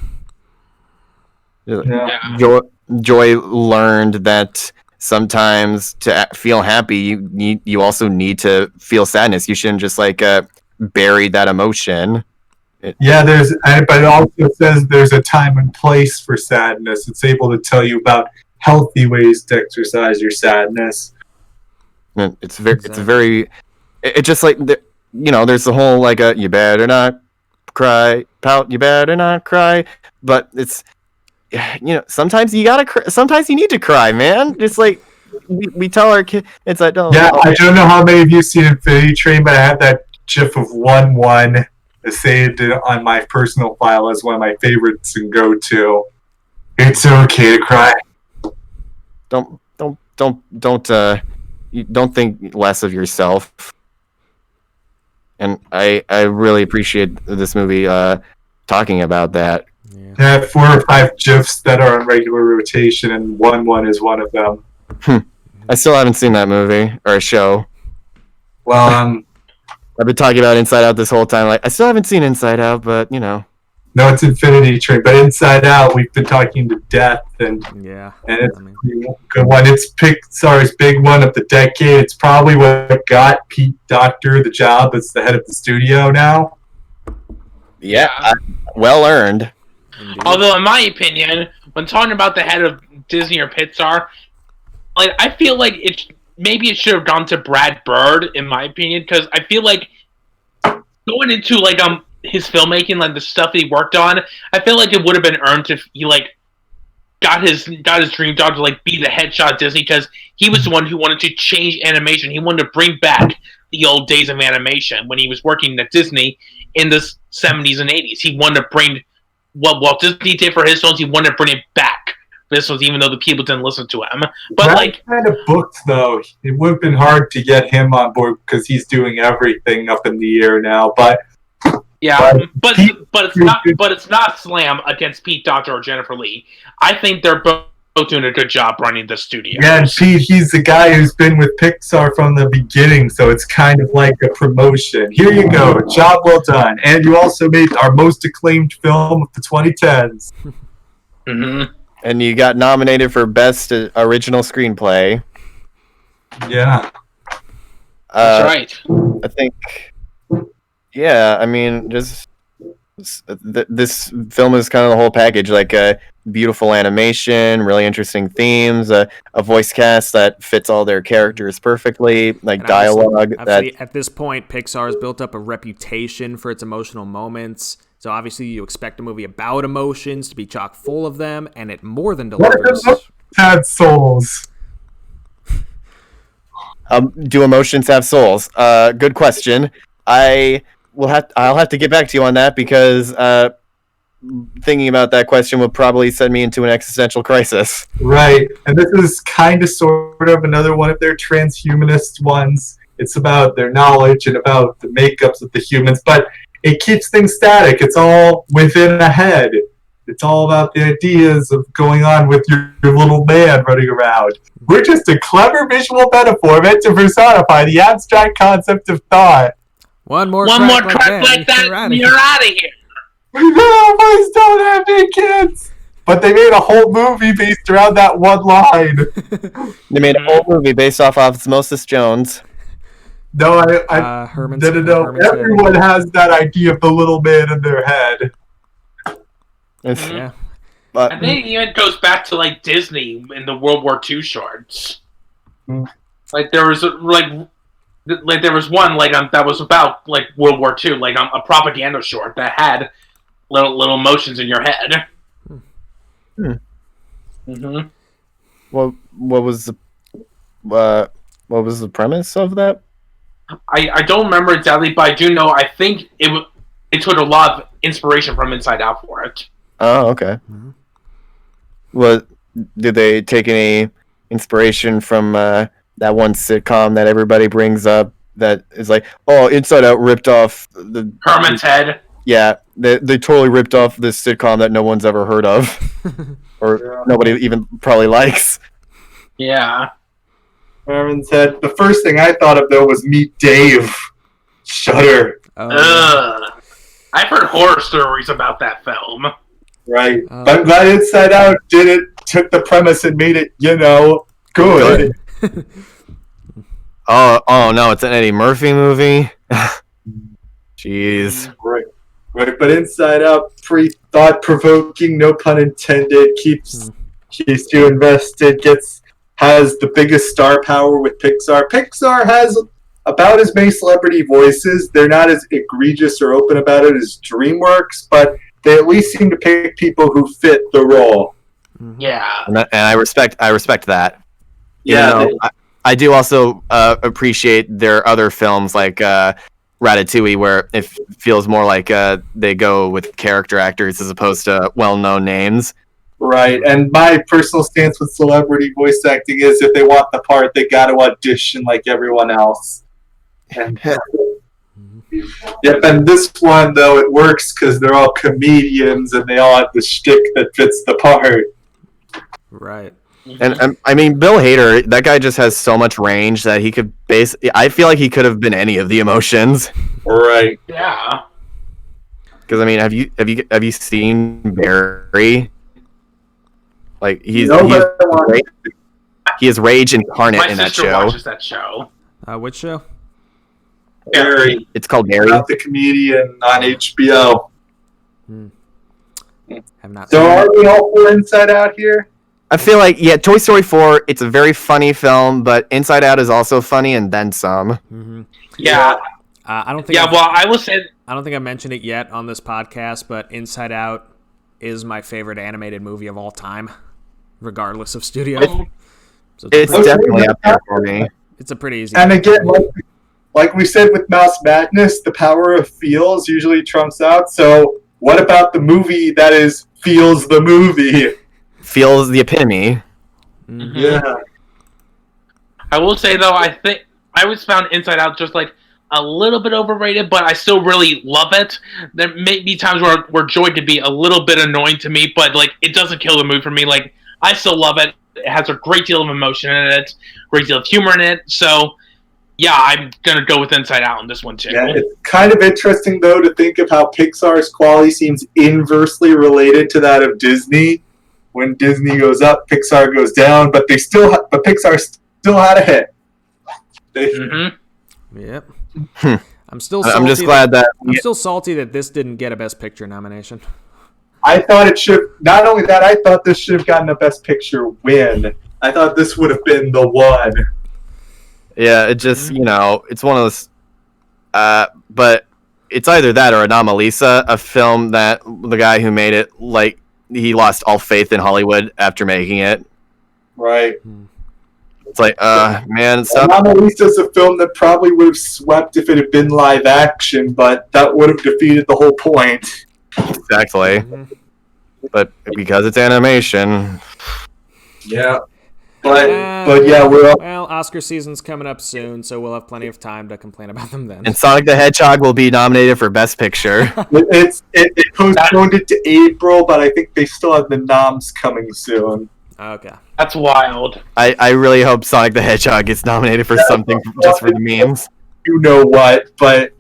Yeah. Joy learned that sometimes to feel happy, you also need to feel sadness. You shouldn't just bury that emotion. But it also says there's a time and place for sadness. It's able to tell you about healthy ways to exercise your sadness. And it's very. It's just like there's the whole you better not cry, pout. You better not cry. But it's. Sometimes you gotta. Sometimes you need to cry, man. Just like we tell our kids, it's like, oh. Yeah, I don't know how many of you seen Infinity Train, but I have that GIF of 1-1 saved on my personal file as one of my favorites and go-to. It's okay to cry. Don't think less of yourself. And I really appreciate this movie talking about that. I have 4 or 5 GIFs that are on regular rotation, and 1-1 is one of them. I still haven't seen that movie or a show. Well, I've been talking about Inside Out this whole time. I still haven't seen Inside Out, but No, it's Infinity Train, but Inside Out, we've been talking to death, and it's a good one. It's Pixar's big one of the decade. It's probably what got Pete Docter the job as the head of the studio now. Yeah, well earned. Indeed. Although, in my opinion, when talking about the head of Disney or Pixar, I feel like maybe it should have gone to Brad Bird, in my opinion, because I feel like going into his filmmaking, the stuff that he worked on, I feel like it would have been earned if he got his dream job to be the headshot at Disney, because he was the one who wanted to change animation. He wanted to bring back the old days of animation when he was working at Disney in the 70s and 80s. He wanted to bring what Walt Disney did for his films. He wanted to bring it back. This was even though the people didn't listen to him. But kind of booked though. It would have been hard to get him on board because he's doing everything up in the air now. But yeah, but it's not slam against Pete Docter or Jennifer Lee. I think they're both doing a good job running the studio. Yeah, and Pete, he's the guy who's been with Pixar from the beginning, so it's kind of like a promotion. Here you go, job well done. And you also made our most acclaimed film of the 2010s. Mm-hmm. And you got nominated for Best Original Screenplay. Yeah. That's right. I think, yeah, I mean, just this film is kind of the whole package, beautiful animation, really interesting themes, a voice cast that fits all their characters perfectly, And dialogue. At this point, Pixar has built up a reputation for its emotional moments. So obviously you expect a movie about emotions to be chock full of them, and it more than delivers. What if had souls? Do emotions have souls? Good question. I'll have to get back to you on that, because thinking about that question would probably send me into an existential crisis. Right, and this is kind of sort of another one of their transhumanist ones. It's about their knowledge and about the makeups of the humans, but it keeps things static. It's all within a head. It's all about the ideas of going on with your little man running around. We're just a clever visual metaphor meant to personify the abstract concept of thought. One more crack like that, and you're out of here. No, boys don't have big kids. But they made a whole movie based around that one line. They made a whole movie based off Osmosis Jones. No, Herman's no. Everyone has that idea of the little man in their head. Yeah. But I think it even goes back to like Disney in the World War II shorts. Like there was there was one that was about like World War II, like a propaganda short that had little motions in your head. Mm-hmm. what was the premise of that? I don't remember exactly, but I do know. I think it took a lot of inspiration from Inside Out for it. Oh, okay. What did they take any inspiration from that one sitcom that everybody brings up that is like, oh, Inside Out ripped off the Herman's Head? Yeah, they totally ripped off this sitcom that no one's ever heard of, or nobody even probably likes. Yeah. Herman said, the first thing I thought of, though, was Meet Dave. Shudder. I've heard horror stories about that film. Right. But I'm glad Inside Out took the premise and made it, good. Oh no, it's an Eddie Murphy movie. Jeez. Right, but Inside Out, thought-provoking, no pun intended, keeps you invested, has the biggest star power with PIXAR. PIXAR has about as many celebrity voices. They're not as egregious or open about it as DreamWorks, but they at least seem to pick people who fit the role. Yeah. And I respect that. Yeah. I do also appreciate their other films like Ratatouille, where it feels more like they go with character actors as opposed to well-known names. Right, and my personal stance with celebrity voice acting is if they want the part, they got to audition like everyone else. And, and this one, though, it works because they're all comedians and they all have the shtick that fits the part. Right. And I mean, Bill Hader, that guy just has so much range that he could I feel like he could have been any of the emotions. Right. Yeah. Because I mean, have you seen Barry? Like he is rage incarnate in that show. My sister watches that show. Which show? Barry. It's called Barry. About the comedian on HBO. Have not. So are we all for Inside Out here? I feel like, Toy Story 4, it's a very funny film, but Inside Out is also funny and then some. Mm-hmm. Yeah. I don't think. I will say. I don't think I mentioned it yet on this podcast, but Inside Out is my favorite animated movie of all time, regardless of studio. So it's definitely up there for me. It's a pretty easy. And again, like we said with Mouse Madness, the power of feels usually trumps out. So what about the movie that feels the movie? Feels the epitome. Mm-hmm. Yeah. I will say though, I think I always found Inside Out just like a little bit overrated, but I still really love it. There may be times where Joy could be a little bit annoying to me, but like it doesn't kill the mood for me. Like I still love it. It has a great deal of emotion in it, great deal of humor in it. So yeah, I'm gonna go with Inside Out on this one too. Yeah, it's kind of interesting though to think of how Pixar's quality seems inversely related to that of Disney. When Disney goes up, Pixar goes down, but Pixar still had a hit. Yep. I'm still. Salty I'm just glad that I'm still salty that this didn't get a Best Picture nomination. I thought it should. Not only that, I thought this should have gotten a Best Picture win. I thought this would have been the one. Yeah, it just it's one of those. But it's either that or Anomalisa, a film that the guy who made it he lost all faith in Hollywood after making it. Right. It's like, man, stop. Anomalisa is a film that probably would have swept if it had been live action, but that would have defeated the whole point. Exactly. But because it's animation. Yeah. But yeah, we're all, Well, Oscar season's coming up soon, so we'll have plenty of time to complain about them then. And Sonic the Hedgehog will be nominated for Best Picture. it postponed it to April, but I think they still have the noms coming soon. Okay. That's wild. I really hope Sonic the Hedgehog gets nominated for something just for the memes. You know what? But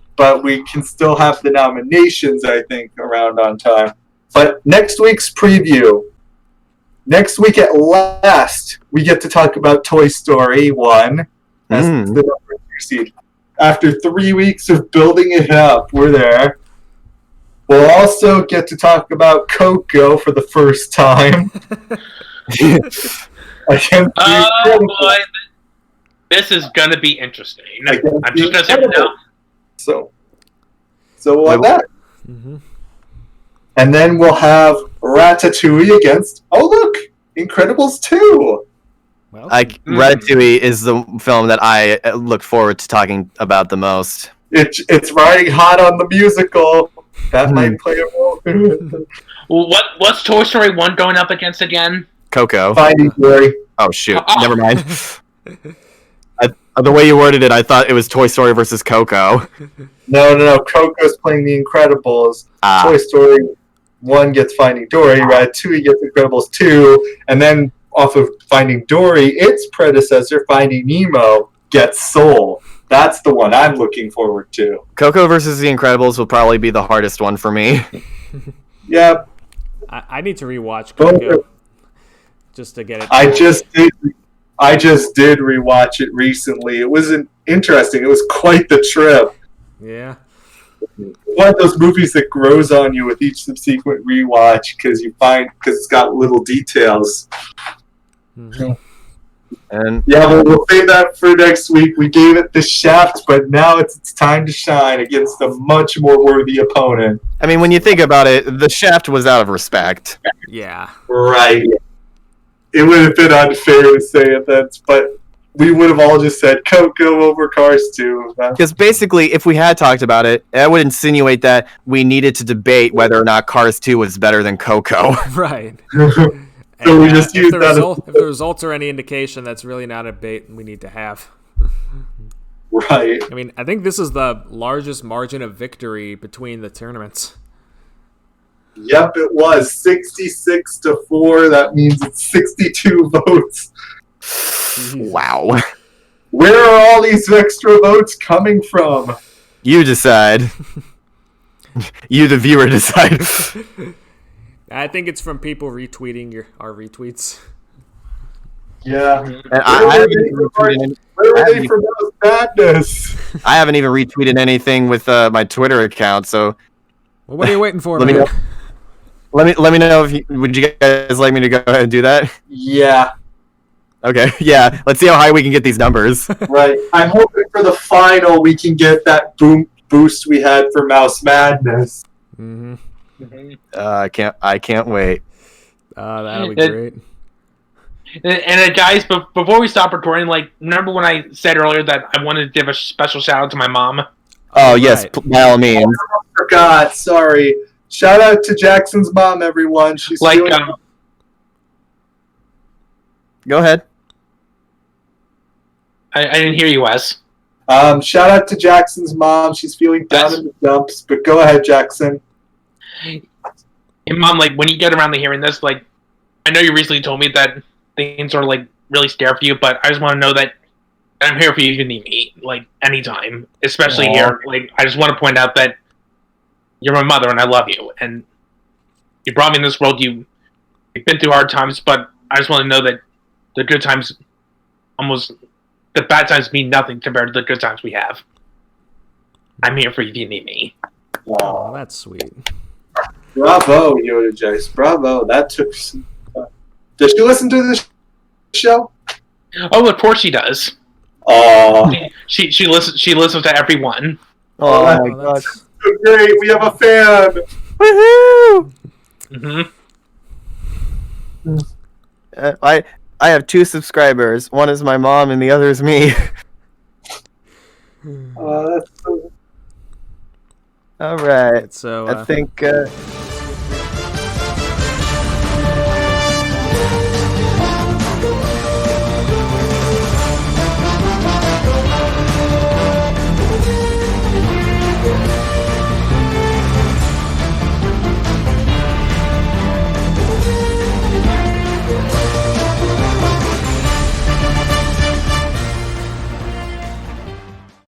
we can still have the nominations, I think, around on time. But next week's preview. Next week at last, we get to talk about Toy Story 1. That's the number 2 seed. After 3 weeks of building it up, we're there. We'll also get to talk about Coco for the first time. Oh boy, this is gonna be interesting. I'm just gonna say it now. So we'll have that. Mm-hmm. And then we'll have Ratatouille against, oh look, Incredibles 2. Well, Ratatouille is the film that I look forward to talking about the most. It's riding hot on the musical. That might play a role. What's Toy Story 1 going up against again? Coco. Finding Dory. Oh shoot! Never mind. The way you worded it, I thought it was Toy Story versus Coco. No. Coco's playing the Incredibles. Toy Story 1 gets Finding Dory. Ratatouille gets Incredibles 2. And then off of Finding Dory, its predecessor, Finding Nemo, gets Soul. That's the one I'm looking forward to. Coco versus the Incredibles will probably be the hardest one for me. Yep. I need to rewatch Coco just to get it. I just did rewatch it recently. It wasn't interesting. It was quite the trip. Yeah. One of those movies that grows on you with each subsequent rewatch because it's got little details. Mm-hmm. And yeah, we'll save that for next week. We gave it the shaft, but now it's time to shine against a much more worthy opponent. I mean, when you think about it, the shaft was out of respect. Yeah. Right. It would have been unfair to say it, but we would have all just said Coco over Cars 2. Because basically, if we had talked about it, that would insinuate that we needed to debate whether or not Cars 2 was better than Coco. Right. So we just if used if the results are any indication, that's really not a debate we need to have. Right. I mean, I think this is the largest margin of victory between the tournaments. Yep, it was 66-4. That means it's 62 votes. Wow. Where are all these extra votes coming from? You decide. You, the viewer, decide. I think it's from people retweeting our retweets. Yeah. And I haven't even retweeted Where are they from those madness? I haven't even retweeted anything with my Twitter account, so Well, what are you waiting for, let me man? know. Let me know if would you guys like me to go ahead and do that? Yeah. Okay, yeah. Let's see how high we can get these numbers. Right. I'm hoping for the final we can get that boost we had for Mouse Madness. Mm-hmm. I can't wait. That'll be great. And guys, before we stop recording, remember when I said earlier that I wanted to give a special shout out to my mom? Oh yes, Right. by all means. I forgot. Sorry. Shout out to Jackson's mom, everyone. She's feeling... Go ahead. I didn't hear you, Wes. Shout out to Jackson's mom. She's feeling down in the dumps. But go ahead, Jackson. Hey, Mom, when you get around to hearing this, I know you recently told me that things are, really scary for you, but I just want to know that I'm here for you if you need me, anytime. Especially here. I just want to point out that you're my mother and I love you. And you brought me in this world. You've been through hard times, but I just want to know that the good times the bad times mean nothing compared to the good times we have. I'm here for you if you need me. Oh, that's sweet. Bravo, Yodajax. Bravo. That took some... Does she listen to this show? Oh, of course she does. Oh, She listens to everyone. Oh my Oh, god. that's- great. We have a fan. Woohoo! Mm-hmm. I have 2 subscribers. One is my mom and the other is me. That's so... All right. So, I think